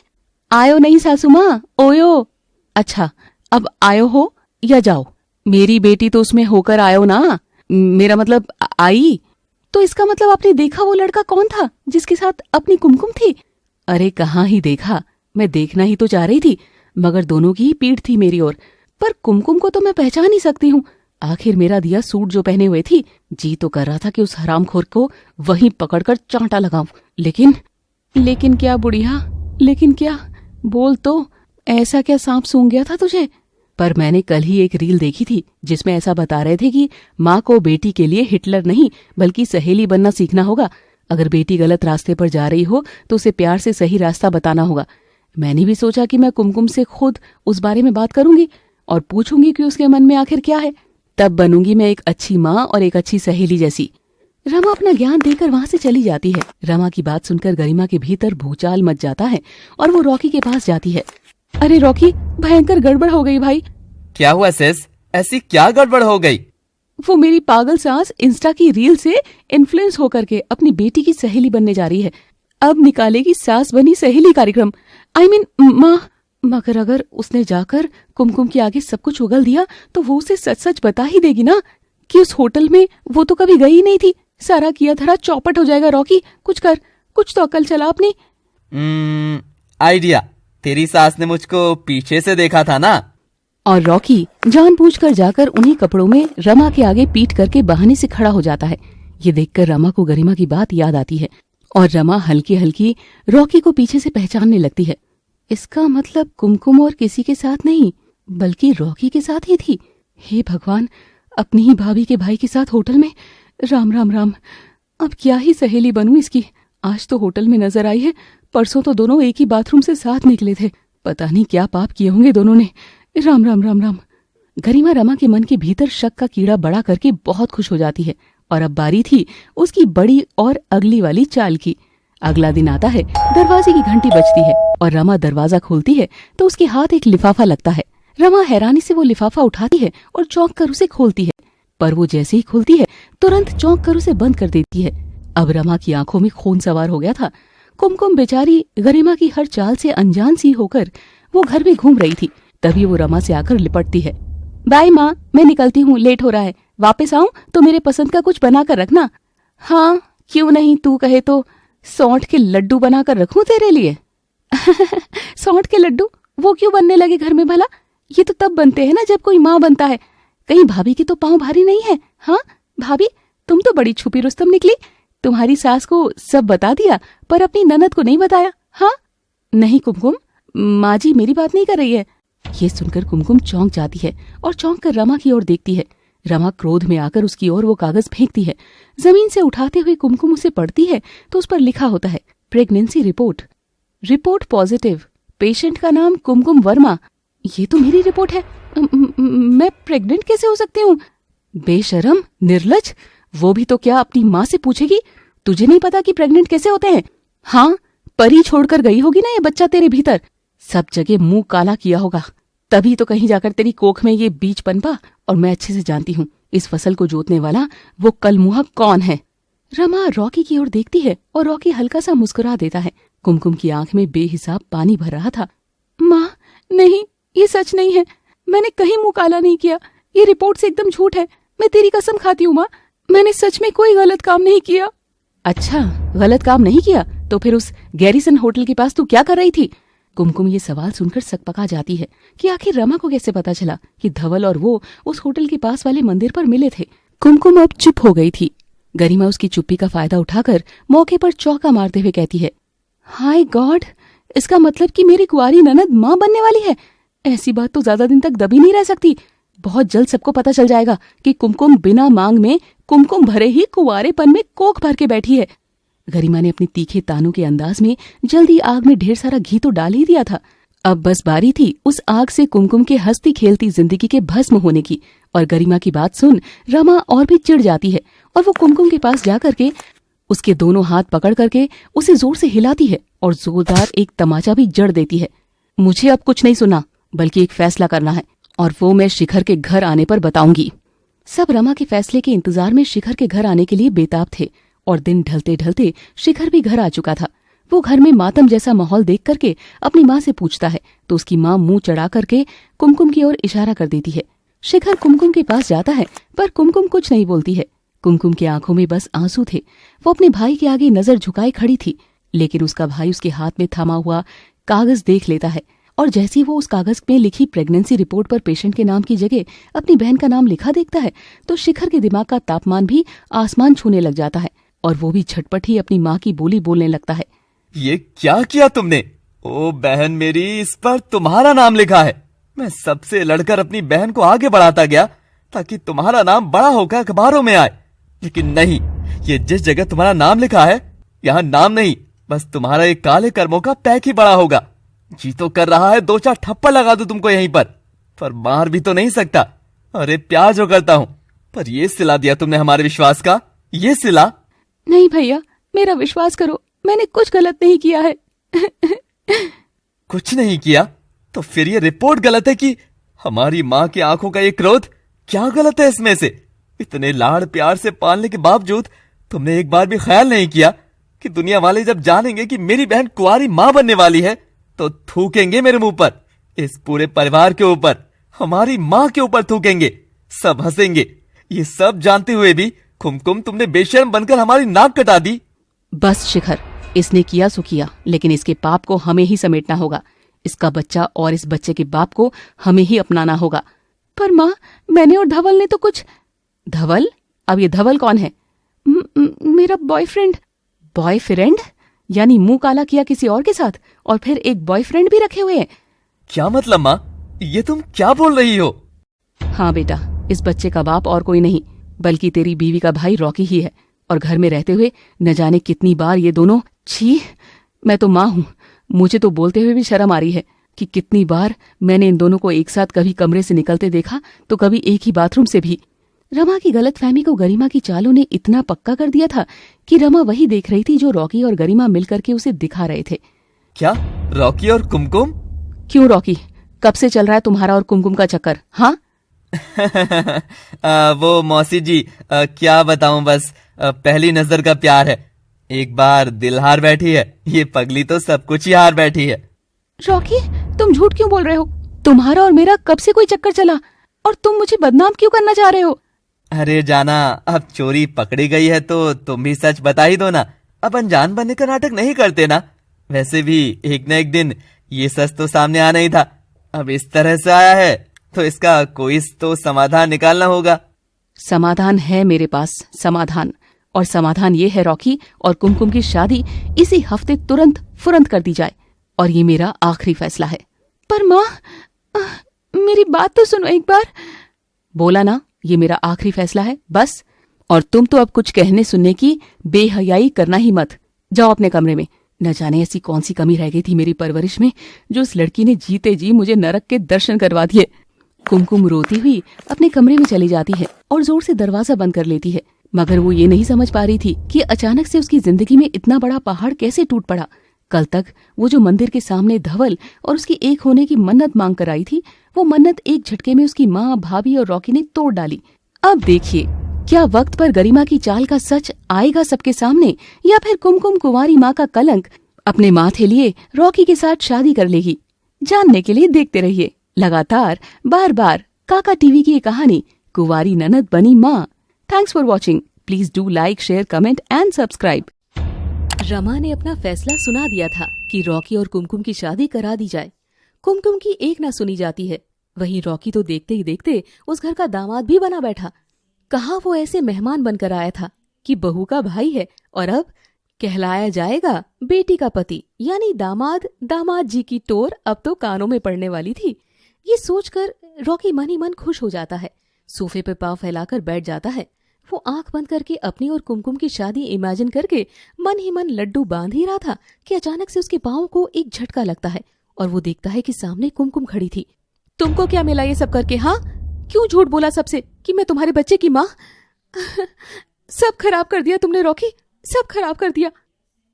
आयो नहीं सासू माँ, ओयो। अच्छा, अब आयो हो या जाओ, मेरी बेटी तो उसमें होकर आयो ना, मेरा मतलब आई। तो इसका मतलब आपने देखा वो लड़का कौन था जिसके साथ अपनी कुमकुम थी? अरे कहाँ ही देखा, मैं देखना ही तो चाह रही थी, मगर दोनों की ही पीठ थी मेरी ओर। पर कुमकुम को तो मैं पहचान ही सकती हूँ, आखिर मेरा दिया सूट जो पहने हुए थी। जी तो कर रहा था कि उस हरामखोर को वहीं पकड़कर चांटा लगाऊं, लेकिन क्या बुढ़िया, लेकिन क्या? बोल तो, ऐसा क्या सांप सूंघ गया था तुझे? पर मैंने कल ही एक रील देखी थी जिसमें ऐसा बता रहे थे कि माँ को बेटी के लिए हिटलर नहीं बल्कि सहेली बनना सीखना होगा। अगर बेटी गलत रास्ते पर जा रही हो तो उसे प्यार से सही रास्ता बताना होगा। मैंने भी सोचा कि मैं कुमकुम से खुद उस बारे में बात करूंगी और पूछूंगी कि उसके मन में आखिर क्या है। तब बनूंगी मैं एक अच्छी माँ और एक अच्छी सहेली जैसी। रमा अपना ज्ञान देकर वहाँ से चली जाती है। रमा की बात सुनकर गरिमा के भीतर भूचाल मच जाता है और वो रॉकी के पास जाती है। अरे रॉकी, भयंकर गड़बड़ हो गई भाई। क्या हुआ सेस, ऐसी क्या गड़बड़ हो गई? वो मेरी पागल सास इंस्टा की रील से इन्फ्लुएंस होकर के अपनी बेटी की सहेली बनने जा रही है। अब निकालेगी सास बनी सहेली कार्यक्रम। I mean, माँ। मगर अगर उसने जाकर कुमकुम के आगे सब कुछ उगल दिया तो वो उसे सच सच बता ही देगी ना कि उस होटल में वो तो कभी गई नहीं थी। सारा किया धरा चौपट हो जाएगा। रॉकी, कुछ कर, कुछ तो अकल चला अपनी। आइडिया, तेरी सास ने मुझको पीछे से देखा था ना। और रॉकी जानबूझकर जाकर उन्हीं कपड़ों में रमा के आगे पीट करके बहाने से खड़ा हो जाता है। ये देखकर रमा को गरिमा की बात याद आती है और रमा हल्की हल्की रॉकी को पीछे से पहचानने लगती है। इसका मतलब कुमकुम और किसी के साथ नहीं बल्कि रॉकी के साथ ही थी। हे भगवान, अपनी ही भाभी के भाई के साथ होटल में। राम राम राम, अब क्या ही सहेली बनूं इसकी। आज तो होटल में नजर आई है, परसों तो दोनों एक ही बाथरूम से साथ निकले थे। पता नहीं क्या पाप किए होंगे दोनों ने। राम राम राम राम। गरिमा रमा के मन के भीतर शक का कीड़ा बड़ा करके बहुत खुश हो जाती है और अब बारी थी उसकी बड़ी और अगली वाली चाल की। अगला दिन आता है, दरवाजे की घंटी बजती है और रमा दरवाजा खोलती है तो उसके हाथ एक लिफाफा लगता है। रमा हैरानी से वो लिफाफा उठाती है और चौंक कर उसे खोलती है, पर वो जैसे ही खोलती है तुरंत चौंक कर उसे बंद कर देती है। अब रमा की आंखों में खून सवार हो गया था। कुमकुम बेचारी गरिमा की हर चाल से अनजान सी होकर वो घर में घूम रही थी। तभी वो रमा से आकर लिपटती है। बाय माँ, मैं निकलती हूँ, लेट हो रहा है। वापस आऊं तो मेरे पसंद का कुछ बना कर रखना। हाँ क्यों नहीं, तू कहे तो सौंठ के लड्डू बना कर रखूं तेरे लिए। सौंठ के लड्डू वो क्यों बनने लगे घर में भला? ये तो तब बनते हैं ना जब कोई माँ बनता है। कहीं भाभी के तो पाँव भारी नहीं है? हाँ भाभी, तुम तो बड़ी छुपी रुस्तम निकली। तुम्हारी सास को सब बता दिया पर अपनी ननद को नहीं बताया। हाँ नहीं कुमकुम, माँ जी मेरी बात नहीं कर रही है। ये सुनकर कुमकुम चौंक जाती है और चौंक कर रमा की ओर देखती है। रमा क्रोध में आकर उसकी ओर वो कागज फेंकती है। जमीन से उठाते हुए कुमकुम उसे पढ़ती है तो उस पर लिखा होता है प्रेगनेंसी रिपोर्ट पॉजिटिव, पेशेंट का नाम कुमकुम वर्मा। ये तो मेरी रिपोर्ट है। मैं प्रेग्नेंट कैसे हो सकती हूँ? बेशरम, निर्लज, वो भी तो क्या अपनी माँ से पूछेगी? तुझे नहीं पता कि प्रेग्नेंट कैसे होते हैं? हाँ, परी छोड़कर गई होगी ना ये बच्चा तेरे भीतर। सब जगह मुंह काला किया होगा, तभी तो कहीं जाकर तेरी कोख में ये बीज पनपा। और मैं अच्छे से जानती हूँ इस फसल को जोतने वाला वो कलमुहा कौन है। रमा रॉकी की ओर देखती है और रॉकी हल्का सा मुस्कुरा देता है। कुमकुम की आंख में बेहिसाब पानी भर रहा था। माँ नहीं, ये सच नहीं है, मैंने कहीं मुंह काला नहीं किया। ये रिपोर्ट से एकदम झूठ है। मैं तेरी कसम खाती हूँ माँ, मैंने सच में कोई गलत काम नहीं किया। अच्छा, गलत काम नहीं किया तो फिर उस गैरिसन होटल के पास तू क्या कर रही थी? कुमकुम ये सवाल सुनकर सकपका जाती है कि आखिर रमा को कैसे पता चला कि धवल और वो उस होटल के पास वाले मंदिर पर मिले थे। कुमकुम अब चुप हो गई थी। गरिमा उसकी चुप्पी का फायदा उठाकर मौके पर चौका मारते हुए कहती है, हाय गॉड, इसका मतलब कि मेरी कुंवारी ननद माँ बनने वाली है। ऐसी बात तो ज्यादा दिन तक दबी नहीं रह सकती। बहुत जल्द सबको पता चल जाएगा कि कुमकुम बिना मांग में कुमकुम भरे ही कुंवारेपन में कोख भर के बैठी है। गरिमा ने अपनी तीखे तानों के अंदाज में जल्दी आग में ढेर सारा घी तो डाल ही दिया था। अब बस बारी थी उस आग से कुमकुम के हंसती खेलती जिंदगी के भस्म होने की। और गरिमा की बात सुन रमा और भी चिढ़ जाती है और वो कुमकुम के पास जाकर के उसके दोनों हाथ पकड़ करके उसे जोर से हिलाती है और जोरदार एक तमाचा भी जड़ देती है। मुझे अब कुछ नहीं सुना, बल्कि एक फैसला करना है, और वो मैं शिखर के घर आने पर बताऊंगी। सब रमा के फैसले के इंतजार में शिखर के घर आने के लिए बेताब थे और दिन ढलते ढलते शिखर भी घर आ चुका था। वो घर में मातम जैसा माहौल देख करके अपनी माँ से पूछता है तो उसकी माँ मुंह चढ़ा करके कुमकुम की ओर इशारा कर देती है। शिखर कुमकुम के पास जाता है पर कुमकुम कुछ नहीं बोलती है। कुमकुम की आंखों में बस आंसू थे। वो अपने भाई के आगे नजर झुकाए खड़ी थी, लेकिन उसका भाई उसके हाथ में थमा हुआ कागज देख लेता है और जैसे ही वो उस कागज में लिखी प्रेगनेंसी रिपोर्ट पर पेशेंट के नाम की जगह अपनी बहन का नाम लिखा देखता है तो शिखर के दिमाग का तापमान भी आसमान छूने लग जाता है और वो भी झटपट ही अपनी माँ की बोली बोलने लगता है। ये क्या किया तुमने? ओ बहन मेरी, इस पर तुम्हारा नाम लिखा है। मैं सबसे लड़कर अपनी बहन को आगे बढ़ाता गया ताकि तुम्हारा नाम बड़ा होकर अखबारों में आए, लेकिन नहीं, ये जिस जगह तुम्हारा नाम लिखा है यहाँ नाम नहीं, बस तुम्हारा एक काले कर्मों का पैक ही बड़ा होगा। जी तो कर रहा है 2-4 थप्पड़ लगा दूं तुमको यहीं पर मार भी तो नहीं सकता। अरे प्यार जो करता हूँ, पर ये सिला दिया तुमने हमारे विश्वास का, ये सिला। नहीं भैया, मेरा विश्वास करो, मैंने कुछ गलत नहीं किया है। कुछ नहीं किया तो फिर ये रिपोर्ट गलत है कि हमारी माँ की आंखों का ये क्रोध? क्या गलत है इसमें से? इतने लाड़ प्यार से पालने के बावजूद तुमने एक बार भी ख्याल नहीं किया कि दुनिया वाले जब जानेंगे कि मेरी बहन कुंवारी माँ बनने वाली है तो थूकेंगे मेरे मुंह पर, इस पूरे परिवार के ऊपर, हमारी माँ के ऊपर थूकेंगे, सब हंसेंगे। ये सब जानते हुए भी कुमकुम तुमने बेशर्म बनकर हमारी नाक कटा दी। बस शिखर, इसने किया सो किया, लेकिन इसके पाप को हमें ही समेटना होगा। इसका बच्चा और इस बच्चे के बाप को हमें ही अपनाना होगा। पर माँ, मैंने और धवल ने तो कुछ। धवल? अब ये धवल कौन है? मेरा बॉयफ्रेंड। बॉयफ्रेंड? यानी मुंह काला किया किसी और के साथ और फिर एक बॉयफ्रेंड भी रखे हुए हैं? क्या मतलब माँ, ये तुम क्या बोल रही हो? हाँ बेटा, इस बच्चे का बाप और कोई नहीं बल्कि तेरी बीवी का भाई रॉकी ही है। और घर में रहते हुए न जाने कितनी बार ये दोनों, छी, मैं तो माँ हूँ, मुझे तो बोलते हुए भी शर्म आ रही है कि कितनी बार मैंने इन दोनों को एक साथ कभी कमरे से निकलते देखा तो कभी एक ही बाथरूम से भी। रमा की गलतफहमी को गरिमा की चालों ने इतना पक्का कर दिया था कि रमा वही देख रही थी जो रॉकी और गरिमा मिलकर के उसे दिखा रहे थे। क्या रॉकी और कुमकुम? क्यों रॉकी, कब से चल रहा है तुम्हारा और कुमकुम का चक्कर? हाँ। वो मौसी जी, क्या बताऊं, बस पहली नजर का प्यार है। एक बार दिल हार बैठी है, ये पगली तो सब कुछ ही हार बैठी है। रॉकी, तुम झूठ क्यों बोल रहे हो? तुम्हारा और मेरा कब से कोई चक्कर चला और तुम मुझे बदनाम क्यों करना चाह रहे हो? अरे जाना, अब चोरी पकड़ी गई है तो तुम भी सच बता ही दो ना। अब अनजान बनने का नाटक नहीं करते ना। वैसे भी एक न एक दिन ये सच तो सामने आना ही था। अब इस तरह से आया है तो इसका कोई तो समाधान निकालना होगा। समाधान है मेरे पास, समाधान। और समाधान ये है रॉकी और कुमकुम की शादी इसी हफ्ते तुरंत फुरंत कर दी जाए, और ये मेरा आखिरी फैसला है। पर माँ, मेरी बात तो सुनो एक बार। बोला ना, ये मेरा आखिरी फैसला है, बस। और तुम तो अब कुछ कहने सुनने की बेहयाई करना ही मत। जाओ अपने कमरे में। न जाने ऐसी कौन सी कमी रह गई थी मेरी परवरिश में जो उस लड़की ने जीते जी मुझे नरक के दर्शन करवा दिए। कुमकुम रोती हुई अपने कमरे में चली जाती है और जोर से दरवाजा बंद कर लेती है, मगर वो ये नहीं समझ पा रही थी कि अचानक से उसकी जिंदगी में इतना बड़ा पहाड़ कैसे टूट पड़ा। कल तक वो जो मंदिर के सामने धवल और उसकी एक होने की मन्नत मांग कर आई थी, वो मन्नत एक झटके में उसकी माँ, भाभी और रॉकी ने तोड़ डाली। अब देखिए, क्या वक्त पर गरिमा की चाल का सच आएगा सबके सामने, या फिर कुमकुम कुंवारी माँ का कलंक अपने माथे लिए रॉकी के साथ शादी कर लेगी? जानने के लिए देखते रहिए लगातार बार बार काका टीवी की ये कहानी, कुंवारी ननद बनी माँ। Thanks for watching. Please do like, share, comment and subscribe. Rama ने अपना फैसला सुना दिया था कि रॉकी और कुमकुम की शादी करा दी जाए। कुमकुम की एक ना सुनी जाती है। वहीं रॉकी तो देखते ही देखते उस घर का दामाद भी बना बैठा। कहाँ वो ऐसे मेहमान बनकर आया था कि बहू का भाई है और अब कहलाया जाएगा बेटी का पति, यानी दामाद। दामाद जी की टोर अब तो कानों में पड़ने वाली थी। ये सोचकर रॉकी मन ही मन खुश हो जाता है। सोफे पे पांव फैलाकर बैठ जाता है। वो आंख बंद करके अपनी और कुमकुम की शादी इमेजिन करके मन ही मन लड्डू बांध ही रहा था कि अचानक से उसके पांव को एक झटका लगता है और वो देखता है कि सामने कुमकुम खड़ी थी। तुमको क्या मिला ये सब करके? हाँ, क्यों झूठ बोला सबसे कि मैं तुम्हारे बच्चे की माँ? सब खराब कर दिया तुमने रॉकी, सब खराब कर दिया।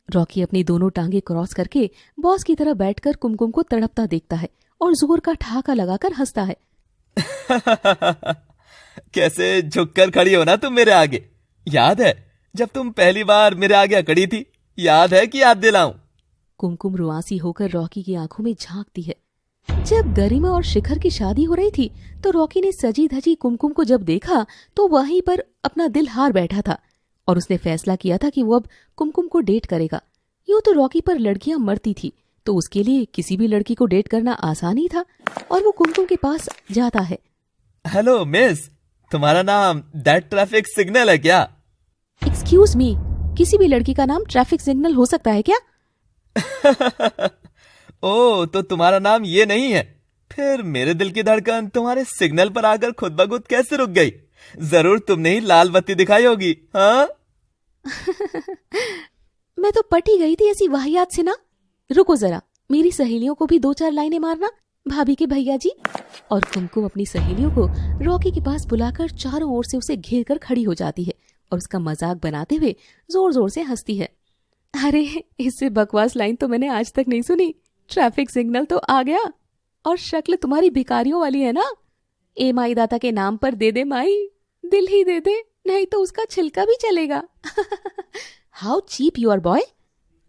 रॉकी अपनी दोनों टांगे क्रॉस करके बॉस की तरह बैठकर कुमकुम को तड़पता देखता है और जोर का ठहाका लगाकर हंसता है। कैसे झुककर खड़ी हो ना तुम मेरे आगे। याद है जब तुम पहली बार मेरे आगे खड़ी थी? याद है कि याद दिलाऊं? कुमकुम रुआसी होकर रॉकी की आंखों में झांकती है। जब गरिमा और शिखर की शादी हो रही थी तो रॉकी ने सजी धजी कुमकुम को जब देखा तो वहीं पर अपना दिल हार बैठा था और उसने फैसला किया था कि वो अब कुमकुम को डेट करेगा। यूं तो रॉकी पर लड़कियां मरती थी तो उसके लिए किसी भी लड़की को डेट करना आसान ही था और वो कुमकुम के पास जाता है। हेलो मिस, तुम्हारा नाम दैट ट्रैफिक सिग्नल है क्या? एक्सक्यूज मी, किसी भी लड़की का नाम ट्रैफिक सिग्नल हो सकता है क्या? ओ, तो तुम्हारा नाम ये नहीं है? फिर मेरे दिल की धड़कन तुम्हारे सिग्नल पर आकर खुद ब खुद कैसे रुक गई? जरूर तुमने ही लाल बत्ती दिखाई होगी, हाँ? मैं तो पट ही गई थी ऐसी वाहियात से ना। रुको जरा, मेरी सहेलियों को भी 2-4 लाइनें मारना, भाभी के भैया जी। और कुमकुम अपनी सहेलियों को रॉकी के पास बुलाकर चारों ओर से उसे घेर कर खड़ी हो जाती है और उसका मजाक बनाते हुए जोर जोर से हंसती है। अरे, इससे बकवास लाइन तो मैंने आज तक नहीं सुनी। ट्रैफिक सिग्नल तो आ गया और शक्ल तुम्हारी भिखारियों वाली है ना। ए माई दाता के नाम पर दे दे माई, दिल ही दे दे, नहीं तो उसका छिलका भी चलेगा। How cheap you are boy.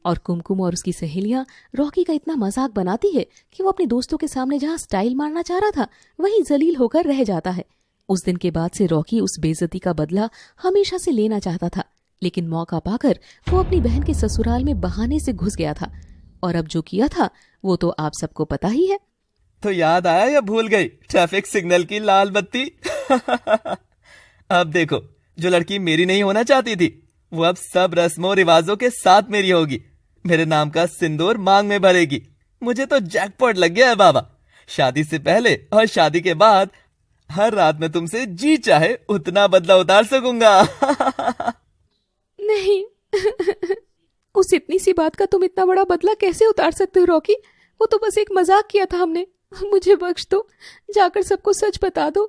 और कुमकुम और उसकी सहेलियां रॉकी का इतना मजाक बनाती है कि वो अपने दोस्तों के सामने जहां स्टाइल मारना चाह रहा था वहीं जलील होकर रह जाता है। उस दिन के बाद से रॉकी उस बेइज्जती का बदला हमेशा से लेना चाहता था, लेकिन मौका पाकर वो अपनी बहन के ससुराल में बहाने से घुस गया था और अब जो किया था वो तो आप सबको पता ही है। तो याद आया या भूल गई ट्रैफिक सिग्नल की लाल बत्ती? अब देखो, जो लड़की मेरी नहीं होना चाहती थी वो अब सब रस्मों रिवाजों के साथ मेरी होगी। मेरे नाम का सिंदूर मांग में भरेगी। मुझे तो जैकपॉट लग गया है बाबा। शादी से पहले और शादी के बाद हर रात में तुमसे जी चाहे उतना बदला उतार सकूंगा। नहीं। उस इतनी सी बात का तुम इतना बड़ा बदला कैसे उतार सकते हो रॉकी? वो तो बस एक मजाक किया था हमने। मुझे बख्श दो, जाकर सबको सच बता दो।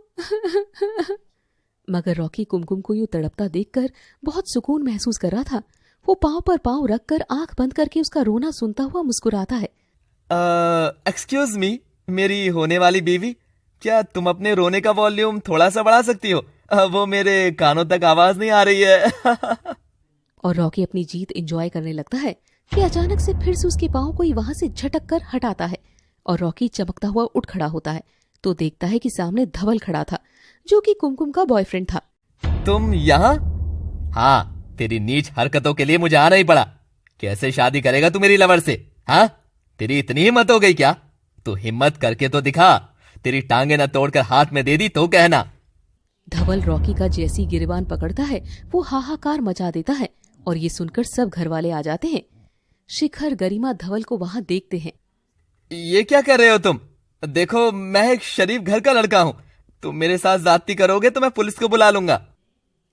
मगर रॉकी कुमकुम को यूं तड़पता देखकर बहुत सुकून महसूस कर रहा था। वो पांव पर पांव रखकर आंख बंद करके उसका रोना सुनता हुआ मुस्कुराता है। एक्सक्यूज मी, मेरी होने वाली बीवी, क्या तुम अपने रोने का वॉल्यूम थोड़ा सा बढ़ा सकती हो? वो मेरे कानों तक आवाज नहीं आ रही है। और रॉकी अपनी जीत एंजॉय करने लगता है कि अचानक से फिर से उसके पांव कोई वहां से झटक कर हटाता है और रॉकी चमकता हुआ उठ खड़ा होता है तो देखता है कि सामने धवल खड़ा था जो कि कुमकुम का बॉयफ्रेंड था। तुम यहाँ? हाँ, तेरी नीच हरकतों के लिए मुझे आना ही पड़ा। कैसे शादी करेगा तू मेरी लवर से? हाँ, तेरी इतनी हिम्मत हो गई क्या? तू हिम्मत करके तो दिखा। तेरी टांगे न तोड़कर हाथ में दे दी तो कहना। धवल रॉकी का जैसी गिरबान पकड़ता है वो हाहाकार मचा देता है और ये सुनकर सब घर वाले आ जाते हैं। शिखर, गरिमा धवल को वहां देखते हैं। ये क्या कर रहे हो तुम? देखो, मैं एक शरीफ घर का लड़का हूँ। तुम मेरे साथ ज्यादती करोगे तो मैं पुलिस को बुला लूंगा।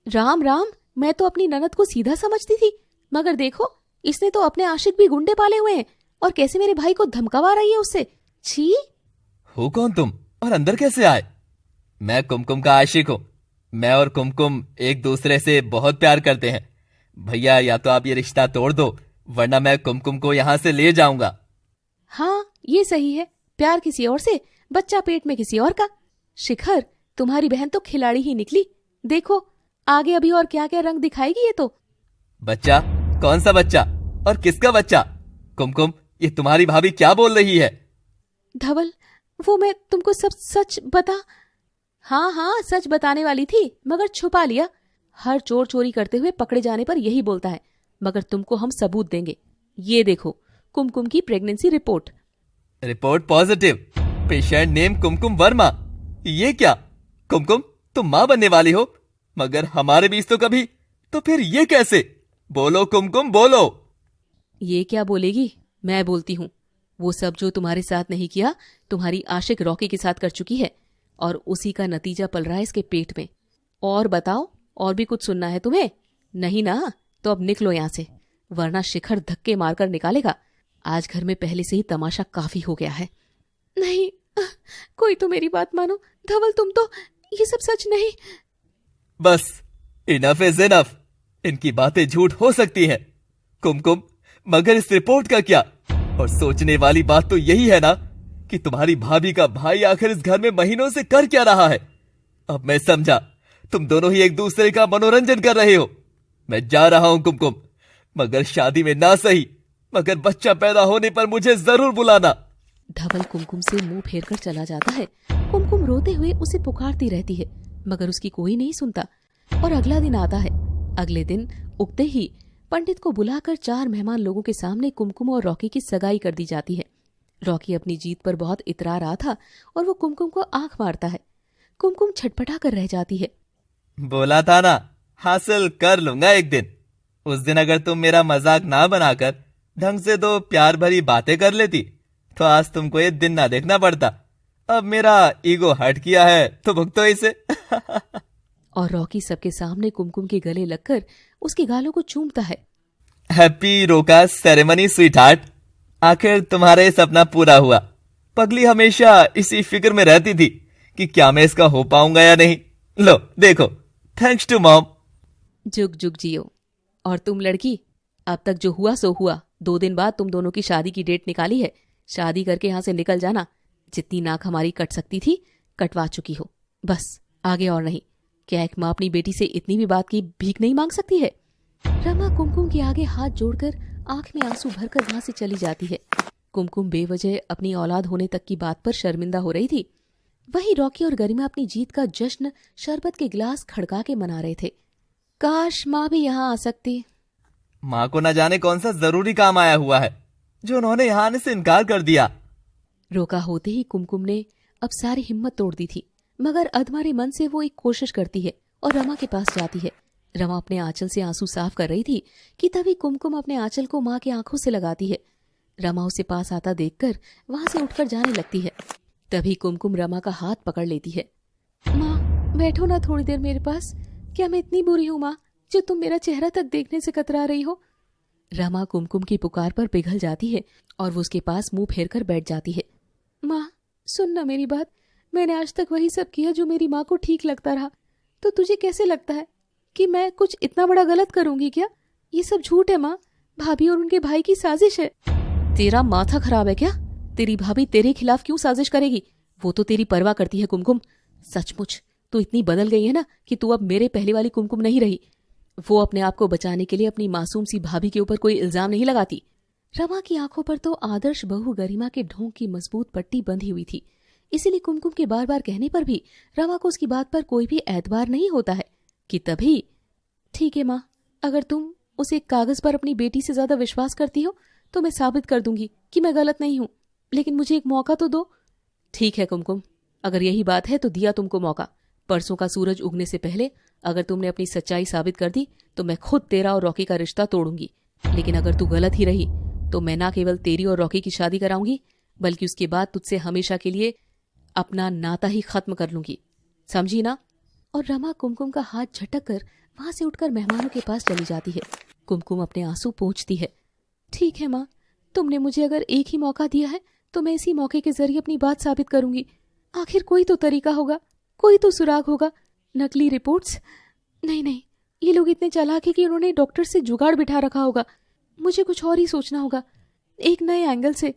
राम राम, मैं तो अपनी ननद को सीधा समझती थी, मगर देखो इसने तो अपने आशिक भी गुंडे पाले हुए हैं और कैसे मेरे भाई को धमकावा रही है उससे। छी! हो कौन तुम और अंदर कैसे आए? मैं कुमकुम का आशिक हूँ। मैं और कुमकुम एक दूसरे से बहुत प्यार करते हैं। भैया, या तो आप ये रिश्ता तोड़ दो वरना मैं कुमकुम को यहाँ से ले जाऊंगा। हाँ, ये सही है। प्यार किसी और से, बच्चा पेट में किसी और का। शिखर, तुम्हारी बहन तो खिलाड़ी ही निकली। देखो आगे अभी और क्या क्या रंग दिखाएगी ये तो। बच्चा? कौन सा बच्चा और किसका बच्चा? कुमकुम, ये तुम्हारी भाभी क्या बोल रही है? धवल, वो मैं तुमको सब सच बता। हाँ, सच बताने वाली थी मगर छुपा लिया। हर चोर चोरी करते हुए पकड़े जाने पर यही बोलता है, मगर तुमको हम सबूत देंगे। ये देखो, कुमकुम की pregnancy report. Report positive. Patient name Kumkum Verma. ये क्या? कुमकुम, तुम मां बनने वाली हो, मगर हमारे बीच तो कभी। तो फिर ये कैसे? बोलो कुमकुम, बोलो। ये क्या बोलेगी? मैं बोलती हूँ। वो सब जो तुम्हारे साथ नहीं किया तुम्हारी आशिक रॉकी के साथ कर चुकी है और उसी का नतीजा पल रहा है इसके पेट में। और बताओ, और भी कुछ सुनना है तुम्हें? नहीं ना, तो अब निकलो यहाँ से, वरना शिखर धक्के मारकर निकालेगा। आज घर में पहले से ही तमाशा काफी हो गया है। नहीं, कोई तो मेरी बात मानो। धवल, तुम तो, ये सब सच नहीं। बस, इनफ इज इनफ। इनकी बातें झूठ हो सकती हैं कुमकुम, मगर इस रिपोर्ट का क्या? और सोचने वाली बात तो यही है ना कि तुम्हारी भाभी का भाई आखिर इस घर में महीनों से कर क्या रहा है। अब मैं समझा, तुम दोनों ही एक दूसरे का मनोरंजन कर रहे हो। मैं जा रहा हूं कुमकुम, मगर शादी में ना सही, मगर बच्चा पैदा होने पर मुझे जरूर बुलाना। धवल कुमकुम से मुंह फेर कर चला जाता है। कुमकुम रोते हुए उसे पुकारती रहती है, मगर उसकी कोई नहीं सुनता। और अगला दिन आता है। अगले दिन उगते ही पंडित को बुलाकर 4 मेहमान लोगों के सामने कुमकुम और रॉकी की सगाई कर दी जाती है। रॉकी अपनी जीत पर बहुत इतरा रहा था और वो कुमकुम को आंख मारता है। कुमकुम छटपटा कर रह जाती है। बोला था ना, हासिल कर लूंगा एक दिन। उस दिन अगर तुम मेरा मजाक ना बनाकर ढंग से 2 प्यार भरी बातें कर लेती तो आज तुमको ये दिन ना देखना पड़ता। अब मेरा ईगो हट किया है तो भुगतो इसे। और रॉकी सबके सामने कुमकुम के गले लगकर उसके गालों को चूमता है। हैप्पी रोका सेरेमनी स्वीट हार्ट। आखिर तुम्हारा ये सपना पूरा हुआ। पगली हमेशा इसी फिक्र में रहती थी कि क्या मैं इसका हो पाऊंगा या नहीं। लो देखो, थैंक्स टू मॉम। जुग जुग जियो। और तुम लड़की, अब तक जो हुआ सो हुआ। 2 दिन बाद तुम दोनों की शादी की डेट निकाली है। शादी करके यहाँ से निकल जाना। जितनी नाक हमारी कट सकती थी कटवा चुकी हो, बस आगे और नहीं। क्या एक माँ अपनी बेटी से इतनी भी बात की भीख नहीं मांग सकती है? रमा कुमकुम के आगे हाथ जोड़कर आंख में आंसू भरकर वहां से चली जाती है। कुमकुम बेवजह अपनी औलाद होने तक की बात पर शर्मिंदा हो रही थी। वहीं रॉकी और गरिमा अपनी जीत का जश्न शरबत के गिलास खड़का के मना रहे थे। काश माँ भी यहाँ आ सकती। माँ को न जाने कौन सा जरूरी काम आया हुआ है जो उन्होंने यहाँ आने से इनकार कर दिया। रोका होते ही कुमकुम ने अब सारी हिम्मत तोड़ दी थी, मगर अधमरे मन से वो एक कोशिश करती है और रमा के पास जाती है। रमा अपने आंचल से आंसू साफ कर रही थी कि तभी कुमकुम अपने आंचल को माँ की आंखों से लगाती है। रमा उसे पास आता देखकर वहां से उठकर जाने लगती है। तभी कुमकुम रमा का हाथ पकड़ लेती है। माँ, बैठो ना थोड़ी देर मेरे पास। क्या मैं इतनी बुरी हूँ माँ, जो तुम मेरा चेहरा तक देखने से कतरा रही हो? रमा कुमकुम की पुकार पर पिघल जाती है और वो उसके पास मुंह फेर कर बैठ जाती है। माँ, सुन ना मेरी बात। मैंने आज तक वही सब किया जो मेरी माँ को ठीक लगता रहा। तो तुझे कैसे लगता है कि मैं कुछ इतना बड़ा गलत करूंगी क्या? ये सब झूठ है माँ। भाभी और उनके भाई की साजिश है। तेरा माथा खराब है क्या? तेरी भाभी तेरे खिलाफ क्यों साजिश करेगी? वो तो तेरी परवाह करती है कुमकुम। सचमुच तू इतनी बदल गई है ना कि तू अब मेरे पहले वाली कुमकुम नहीं रही। वो अपने आप को बचाने के लिए अपनी मासूम सी भाभी के ऊपर कोई इल्जाम नहीं लगाती। रमा की आंखों पर तो आदर्श बहू गरिमा के ढोंग की मजबूत पट्टी बंधी हुई थी। इसीलिए कुमकुम के बार बार कहने पर भी रमा को उसकी बात पर कोई भी एतबार नहीं होता है कि तभी, ठीक है माँ, अगर तुम उसे कागज पर अपनी बेटी से ज्यादा विश्वास करती हो तो मैं साबित कर दूंगी कि मैं गलत नहीं हूं, लेकिन मुझे एक मौका तो दो। ठीक है कुमकुम, अगर यही बात है तो दिया तुमको मौका। परसों का सूरज उगने से पहले अगर तुमने अपनी सच्चाई साबित कर दी तो मैं खुद तेरा और रॉकी का रिश्ता तोड़ूंगी। लेकिन अगर तू गलत ही रही तो मैं न केवल तेरी और रॉकी की शादी कराऊंगी, बल्कि उसके बाद तुझसे हमेशा के लिए अपना नाता ही खत्म कर लूंगी, समझी ना? और रमा कुमकुम का हाथ झटक कर वहां से उठकर मेहमानों के पास चली जाती है। कुमकुम अपने आंसू पोंछती है। ठीक है माँ, तुमने मुझे अगर एक ही मौका दिया है तो मैं इसी मौके के जरिए अपनी बात साबित करूंगी। आखिर कोई तो तरीका होगा, कोई तो सुराग होगा। नकली रिपोर्ट्स? नहीं, ये लोग इतने चालाक है कि उन्होंने डॉक्टर से जुगाड़ बिठा रखा होगा। मुझे कुछ और ही सोचना होगा, एक नए एंगल से।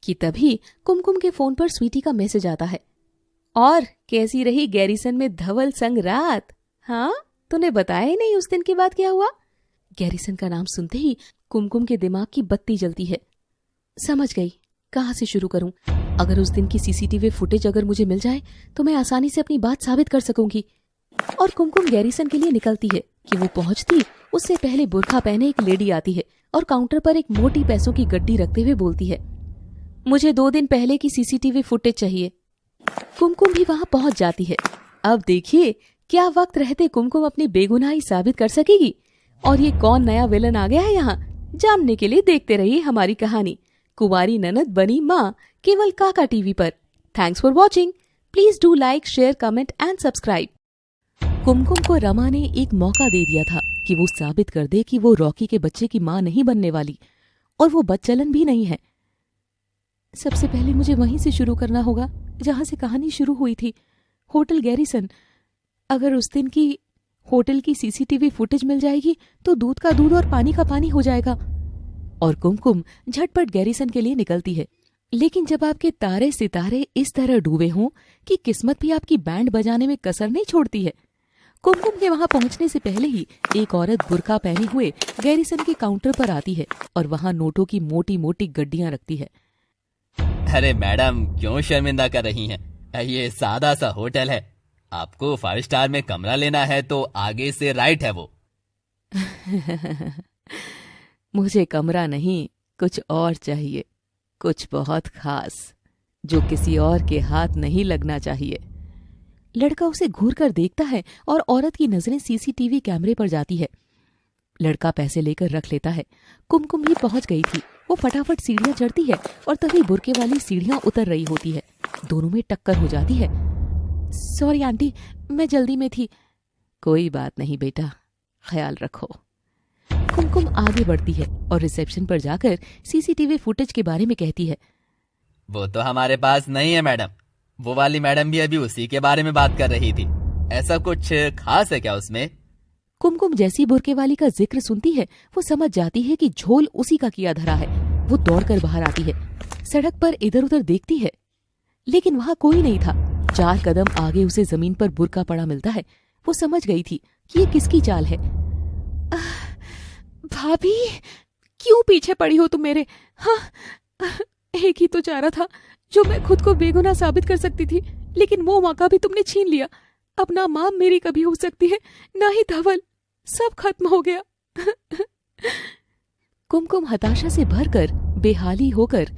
कि तभी कुमकुम के फोन पर स्वीटी का मैसेज आता है। और कैसी रही गैरिसन में धवल संग रात? हाँ, तूने बताया ही नहीं उस दिन के बाद क्या हुआ? गैरिसन का नाम सुनते ही कुमकुम के दिमाग की बत्ती जलती है। समझ गई, कहाँ से शुरू करूं? अगर उस दिन की सीसीटीवी फुटेज अगर मुझे मिल जाए तो मैं आसानी से अपनी बात साबित कर सकूंगी। और कुमकुम गैरिसन के लिए निकलती है कि वो पहुंचती उससे पहले बुर्खा पहने एक लेडी आती है और काउंटर पर एक मोटी पैसों की गड्डी रखते हुए बोलती है, मुझे 2 दिन पहले की सीसीटीवी फुटेज चाहिए। कुमकुम भी वहां पहुंच जाती है। अब देखिए क्या वक्त रहते कुमकुम अपनी बेगुनाही साबित कर सकेगी। और ये कौन नया विलन आ गया है यहाँ, जानने के लिए देखते रहिए हमारी कहानी कुंवारी ननद बनी माँ, केवल काका टीवी पर। Thanks for watching. Please do like, share, comment and subscribe. Kumkum को रमा ने एक मौका दे दिया था कि वो साबित कर दे कि वो रॉकी के बच्चे की माँ नहीं बनने वाली। और वो बदचलन भी नहीं है। सबसे पहले मुझे वहीं से शुरू करना होगा जहां से कहानी शुरू हुई थी, होटल गैरिसन। अगर उस दिन की होटल की सीसीटीवी फुटेज मिल जाएगी तो दूध का दूध और पानी का पानी हो जाएगा। और कुमकुम झटपट गैरिसन के लिए निकलती है। लेकिन जब आपके तारे सितारे इस तरह डूबे हों कि किस्मत भी आपकी बैंड बजाने में कसर नहीं छोड़ती है, कुमकुम के वहां पहुंचने से पहले ही एक औरत बुर्का पहने हुए गैरिसन के काउंटर पर आती है और वहां नोटों की मोटी मोटी गड्डियां रखती है। अरे मैडम, क्यों शर्मिंदा कर रही हैं? ये सादा सा होटल है। आपको 5 स्टार में कमरा लेना है तो आगे से राइट है वो। मुझे कमरा नहीं, कुछ और चाहिए, कुछ बहुत खास, जो किसी और के हाथ नहीं लगना चाहिए। लड़का उसे घूर कर देखता है और औरत की नजरें सीसीटीवी कैमरे पर जाती है। लड़का पैसे लेकर रख लेता है। कुमकुम भी पहुंच गई थी। वो फटाफट सीढ़ियां चढ़ती है और तभी बुरके वाली सीढ़ियां उतर रही होती है। दोनों में टक्कर हो जाती है। सॉरी आंटी, मैं जल्दी में थी। कोई बात नहीं बेटा, ख्याल रखो। कुमकुम आगे बढ़ती है और रिसेप्शन पर जाकर सीसीटीवी फुटेज के बारे में कहती है। वो तो हमारे पास नहीं है मैडम। वो वाली मैडम भी अभी उसी के बारे में बात कर रही थी। ऐसा कुछ खास है क्या उसमें? कुमकुम जैसी बुरके वाली का जिक्र सुनती है वो समझ जाती है कि झोल उसी का किया धरा है। वो दौड़कर बाहर आती है। सड़क पर इधर उधर देखती है लेकिन वहां कोई नहीं था। 4 कदम आगे उसे जमीन पर बुरका पड़ा मिलता है। वो समझ गई थी कि ये किसकी चाल है। भाभी, क्यों पीछे पड़ी हो तुम मेरे? हाँ, एक ही तो चारा था जो मैं खुद को बेगुनाह साबित कर सकती थी, लेकिन वो मौका भी तुमने छीन लिया। अब ना मां मेरी कभी हो सकती है, ना ही धवल। सब खत्म हो गया। कुमकुम हताशा से भरकर बेहाली होकर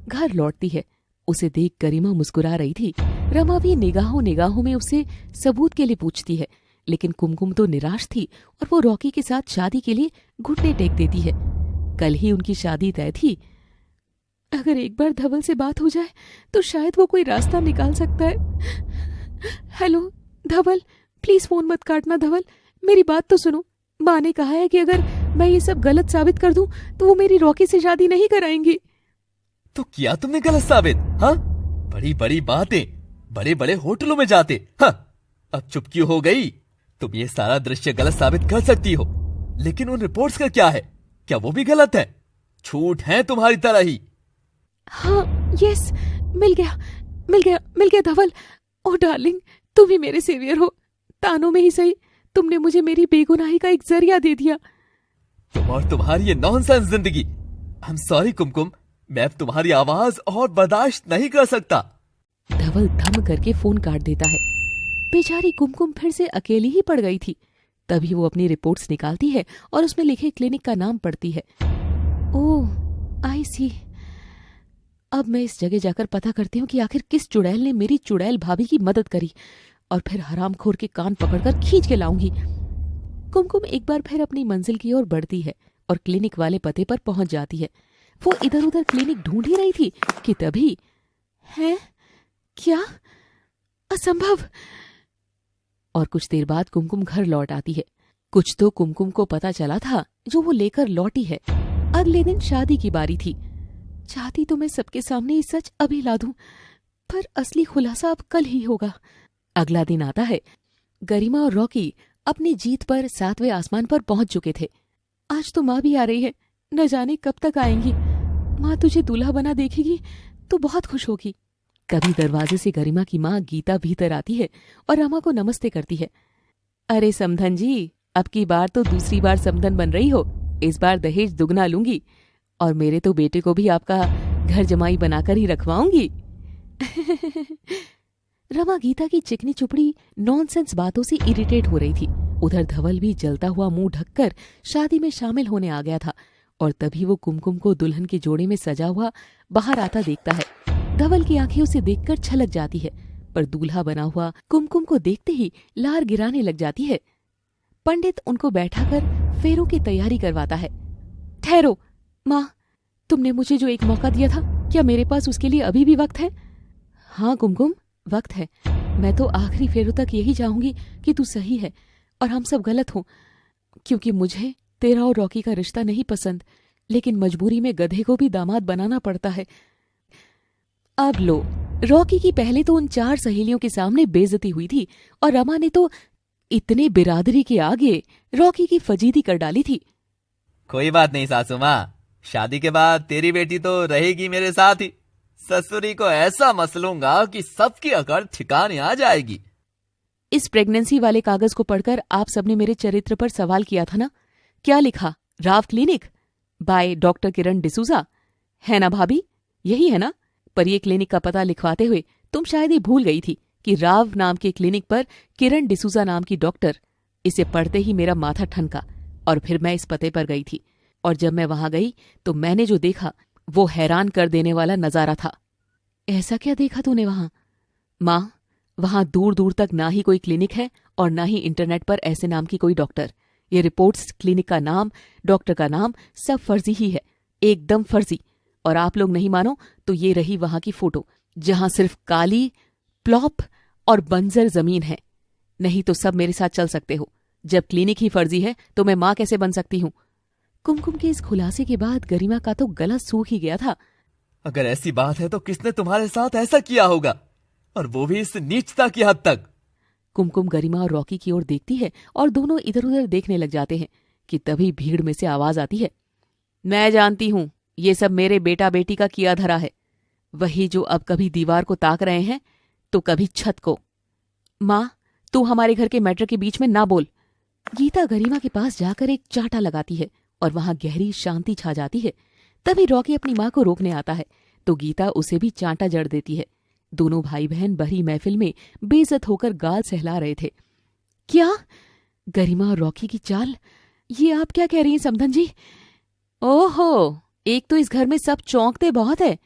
घर लौटती है। उसे देख गरिमा मुस्कुरा रही थी। रमा भी निगाहों निगाहों में उसे सबूत के लिए पूछती है, लेकिन कुमकुम तो निराश थी और वो रॉकी के साथ शादी के लिए घुटने टेक देती है। कल ही उनकी शादी तय थी। अगर एक बार धवल से बात हो जाए तो शायद वो कोई रास्ता निकाल सकता है। हेलो धवल, प्लीज फोन मत काटना। धवल, मेरी बात तो सुनो। माँ ने कहा है कि अगर मैं ये सब गलत साबित कर दूं तो वो मेरी रॉकी से शादी नहीं कराएंगी। तो किया तुमने गलत साबित? हाँ, बड़ी बड़ी बातें, बड़े बड़े होटलों में जाते। हाँ, अब चुप क्यों हो गई? तुम ये सारा दृश्य गलत साबित कर सकती हो, लेकिन उन रिपोर्ट्स का क्या है? क्या वो भी गलत है? झूठ है तुम्हारी तरह ही। हाँ, यस, मिल गया धवल। ओ डार्लिंग, तुम ही मेरे सेवियर हो। तानों में ही सही, तुमने मुझे मेरी बेगुनाही का एक जरिया दे दिया। तुम और तुम्हारी ये नॉनसेंस जिंदगी। आई एम सॉरी कुमकुम, मैं अब तुम्हारी आवाज और बर्दाश्त नहीं कर सकता। धवल धम करके फोन काट देता है। बेचारी कुमकुम फिर से अकेली ही पड़ गई थी। तभी वो अपनी रिपोर्ट्स निकालती है और उसमें लिखे क्लिनिक का नाम पढ़ती है। ओह, आई सी। अब मैं इस जगह जाकर पता करती हूँ कि आखिर किस चुड़ैल ने मेरी चुड़ैल भाभी की मदद करी, और फिर हरामखोर के कान पकड़कर खींच के लाऊंगी। कुमकुम एक बार फिर अपनी मंजिल की ओर बढ़ती है और क्लिनिक वाले पते पर पहुंच जाती है। वो इधर उधर क्लिनिक ढूंढ ही रही थी कि तभी है क्या? असंभव। और कुछ देर बाद कुमकुम घर लौट आती है। कुछ तो कुमकुम को पता चला था जो वो लेकर लौटी है। अगले दिन शादी की बारी थी। चाहती तो मैं सबके सामने ये सच अभी ला दूं, पर असली खुलासा अब कल ही होगा। अगला दिन आता है। गरिमा और रॉकी अपनी जीत पर 7वें आसमान पर पहुंच चुके थे। आज तो माँ भी आ रही है, न जाने कब तक आएंगी। माँ तुझे दूल्हा बना देखेगी तो बहुत खुश होगी। कभी दरवाजे से गरिमा की माँ गीता भीतर आती है और रमा को नमस्ते करती है। अरे समधन जी, अब की बार तो दूसरी बार समधन बन रही हो। इस बार दहेज दुगना लूंगी और मेरे तो बेटे को भी आपका घर जमाई बनाकर ही रखवाऊंगी। रमा गीता की चिकनी चुपड़ी नॉनसेंस बातों से इरिटेट हो रही थी। उधर धवल भी जलता हुआ मुंह ढककर शादी में शामिल होने आ गया था और तभी वो कुमकुम को दुल्हन के जोड़े में सजा हुआ बाहर आता देखता है। धवल की आंखें उसे देखकर छलक जाती है, पर दूल्हा बना हुआ कुमकुम को देखते ही लार गिराने लग जाती है। पंडित उनको बैठाकर फेरों की तैयारी करवाता है। ठहरो माँ, तुमने मुझे जो एक मौका दिया था, क्या मेरे पास उसके लिए अभी भी वक्त है? हाँ कुमकुम, वक्त है। मैं तो आखिरी फेरों तक यही चाहूंगी कि तू सही है और हम सब गलत हों, क्योंकि मुझे तेरा और रॉकी का रिश्ता नहीं पसंद। लेकिन मजबूरी में गधे को भी दामाद बनाना पड़ता है। अब लो, रॉकी की पहले तो उन 4 सहेलियों के सामने बेइज्जती हुई थी और रमा ने तो इतने बिरादरी के आगे रॉकी की फजीती कर डाली थी। कोई बात नहीं सासू माँ, शादी के बाद तेरी बेटी तो रहेगी मेरे साथ ही। ससुरी को ऐसा मसलूंगा कि सबकी अकड़ ठिकाने आ जाएगी। इस प्रेगनेंसी वाले कागज को पढ़कर आप सबने मेरे चरित्र पर सवाल किया था ना? क्या लिखा? राव क्लिनिक बाय डॉक्टर किरण डिसूजा, है ना भाभी? यही है ना? पर ये क्लिनिक का पता लिखवाते हुए तुम शायद ही भूल गई थी कि राव नाम के क्लिनिक पर किरण डिसूजा नाम की डॉक्टर। इसे पढ़ते ही मेरा माथा ठनका और फिर मैं इस पते पर गई थी। और जब मैं वहां गई तो मैंने जो देखा वो हैरान कर देने वाला नजारा था। ऐसा क्या देखा तूने वहां? माँ, वहां दूर दूर तक ना ही कोई क्लिनिक है और ना ही इंटरनेट पर ऐसे नाम की कोई डॉक्टर। ये रिपोर्ट्स, क्लिनिक का नाम, डॉक्टर का नाम सब फर्जी ही है, एकदम फर्जी। और आप लोग नहीं मानो तो ये रही वहां की फोटो, जहां सिर्फ काली प्लॉप और बंजर जमीन है। नहीं तो सब मेरे साथ चल सकते हो। जब क्लिनिक ही फर्जी है तो मैं माँ कैसे बन सकती हूँ? कुमकुम के इस खुलासे के बाद गरिमा का तो गला सूख ही गया था। अगर ऐसी बात है तो किसने तुम्हारे साथ ऐसा किया होगा, और वो भी इस नीचता की हद तक? कुमकुम गरिमा और रॉकी की ओर देखती है और दोनों इधर उधर देखने लग जाते हैं कि तभी भीड़ में से आवाज आती है, मैं जानती हूं, ये सब मेरे बेटा बेटी का किया धरा है। वही जो अब कभी दीवार को ताक रहे हैं तो कभी छत को। माँ, तू हमारे घर के मैटर के बीच में ना बोल। गीता गरिमा के पास जाकर एक चांटा लगाती है और वहां गहरी शांति छा जाती है। तभी रॉकी अपनी माँ को रोकने आता है तो गीता उसे भी चांटा जड़ देती है। दोनों भाई बहन भरी महफिल में बेइज्जत होकर गाल सहला रहे थे। क्या? गरिमा और रॉकी की चाल? ये आप क्या कह रही हैं समधन जी? ओहो, एक तो इस घर में सब चौंकते बहुत है।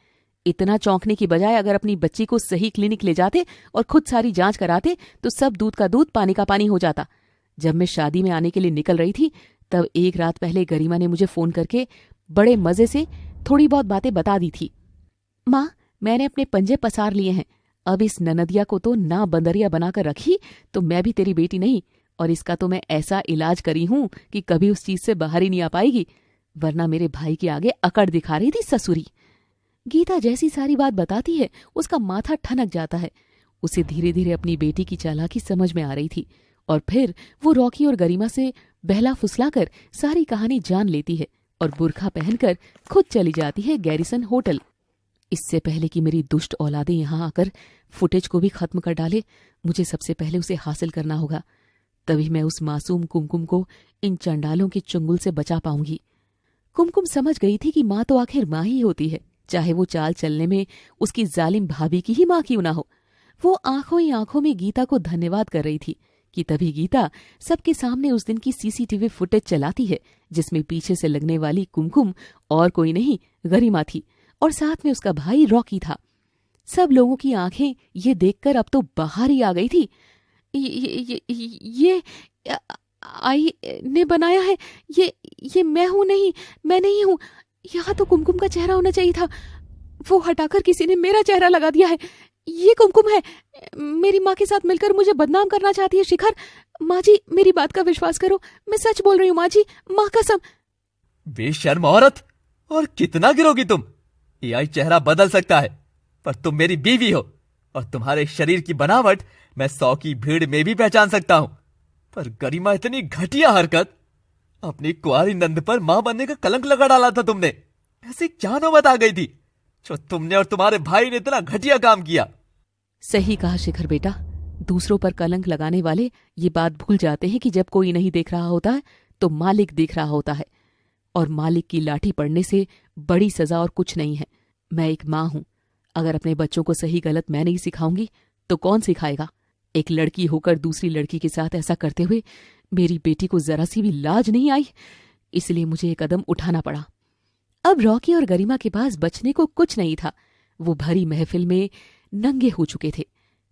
इतना चौंकने की बजाय अगर अपनी बच्ची को सही क्लिनिक ले जाते और खुद सारी जांच कराते तो सब दूध का दूध पानी का पानी हो जाता। जब मैं शादी में आने के लिए निकल रही थी तब एक रात पहले गरिमा ने मुझे फोन करके बड़े मजे से थोड़ी बहुत बातें बता दी थी। माँ, मैंने अपने पंजे पसार लिए हैं। अब इस ननदिया को तो ना बंदरिया बनाकर रखी तो मैं भी तेरी बेटी नहीं, और इसका तो मैं ऐसा इलाज करी हूं कि कभी उस चीज से बाहर ही नहीं आ पाएगी, वरना मेरे भाई के आगे अकड़ दिखा रही थी ससुरी। गीता जैसी सारी बात बताती है उसका माथा ठनक जाता है। उसे धीरे धीरे अपनी बेटी की चालाकी समझ में आ रही थी और फिर वो रॉकी और गरिमा से बहला फुसलाकर सारी कहानी जान लेती है और बुर्खा पहनकर खुद चली जाती है गैरिसन होटल। इससे पहले कि मेरी दुष्ट औलादें यहाँ आकर फुटेज को भी खत्म कर डाले, मुझे सबसे पहले उसे हासिल करना होगा। तभी मैं उस मासूम कुमकुम को इन चंडालों के चंगुल से बचा पाऊंगी। कुमकुम समझ गई थी कि माँ तो आखिर माँ ही होती है, चाहे वो चाल चलने में उसकी जालिम भाभी की ही माँ क्यों ना हो। वो आंखों ही आंखों में गीता को धन्यवाद कर रही थी कि तभी गीता सबके सामने उस दिन की सीसीटीवी फुटेज चलाती है जिसमें पीछे से लगने वाली कुमकुम और कोई नहीं गरिमा थी और साथ में उसका भाई रॉकी था। सब लोगों की आंखें ये देखकर अब तो बाहर ही आ गई थी। ये आई ने बनाया है, ये मैं हूं नहीं, मैं नहीं हूं। यहाँ तो कुमकुम का चेहरा होना चाहिए था, वो हटाकर किसी ने मेरा चेहरा लगा दिया है। ये कुमकुम है, मेरी माँ के साथ मिलकर मुझे बदनाम करना चाहती है शिखर। माँ जी, मेरी बात का विश्वास करो, मैं सच बोल रही हूँ माँ जी, माँ कसम। बेशर्म औरत, और कितना गिरोगी तुम? एआई चेहरा बदल सकता है पर तुम मेरी बीवी हो और तुम्हारे शरीर की बनावट मैं 100 की भीड़ में भी पहचान सकता हूं। पर गरिमा, इतनी घटिया हरकत! अपनी कुंवारी नंद पर मां बनने का कलंक लगा डाला था तुमने। ऐसी क्या नौबत आ गई थी जो तुमने और तुम्हारे भाई ने इतना घटिया काम किया? सही कहा शिखर बेटा, दूसरों पर कलंक लगाने वाले ये बात भूल जाते हैं कि जब कोई नहीं देख रहा होता है तो मालिक देख रहा होता है, और मालिक की लाठी पड़ने से बड़ी सजा और कुछ नहीं है। मैं एक माँ हूं, अगर अपने बच्चों को सही गलत मैं नहीं सिखाऊंगी तो कौन सिखाएगा? एक लड़की होकर दूसरी लड़की के साथ ऐसा करते हुए मेरी बेटी को जरा सी भी लाज नहीं आई, इसलिए मुझे एक कदम उठाना पड़ा। अब रॉकी और गरिमा के पास बचने को कुछ नहीं था। वो भरी महफिल में नंगे हो चुके थे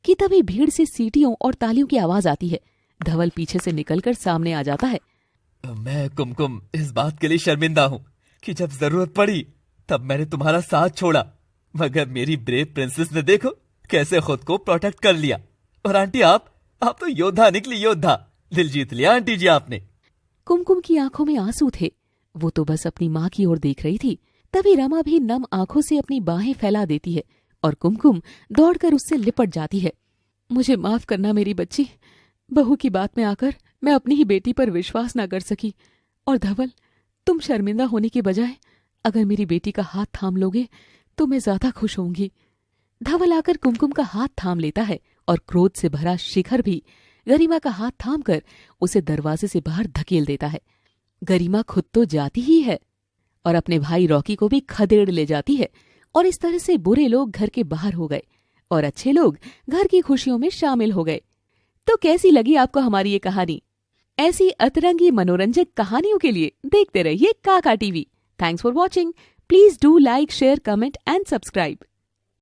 कि तभी भीड़ से सीटियों और तालियों की आवाज आती है। धवल पीछे से निकलकर सामने आ जाता है। मैं कुमकुम इस बात के लिए शर्मिंदा हूँ कि जब जरूरत पड़ी तब मैंने तुम्हारा साथ छोड़ा, मगर मेरी ब्रेव प्रिंसेस ने देखो कैसे खुद को प्रोटेक्ट कर लिया। और आंटी, आप तो योद्धा निकली, योद्धा। दिल जीत लिया आंटी जी आपने। कुमकुम की आंखों में आंसू थे। वो तो बस अपनी माँ की ओर देख रही थी। तभी रमा भी नम आंखों से अपनी बाहें फैला देती है और कुमकुम दौड़कर उससे लिपट जाती है। मुझे माफ करना मेरी बच्ची, बहू की बात में आकर मैं अपनी ही बेटी पर विश्वास ना कर सकी। और धवल, तुम शर्मिंदा होने के बजाय अगर मेरी बेटी का हाथ थाम लोगे तो मैं ज्यादा खुश होंगी। धवल आकर कुमकुम का हाथ थाम लेता है और क्रोध से भरा शिखर भी गरिमा का हाथ थाम कर उसे दरवाजे से बाहर धकेल देता है। गरिमा खुद तो जाती ही है और अपने भाई रॉकी को भी खदेड़ ले जाती है और इस तरह से बुरे लोग घर के बाहर हो गए और अच्छे लोग घर की खुशियों में शामिल हो गए। तो कैसी लगी आपको हमारी ये कहानी? ऐसी अतरंगी मनोरंजक कहानियों के लिए देखते रहिए काका TV. Thanks for watching. Please do like, share, comment and subscribe.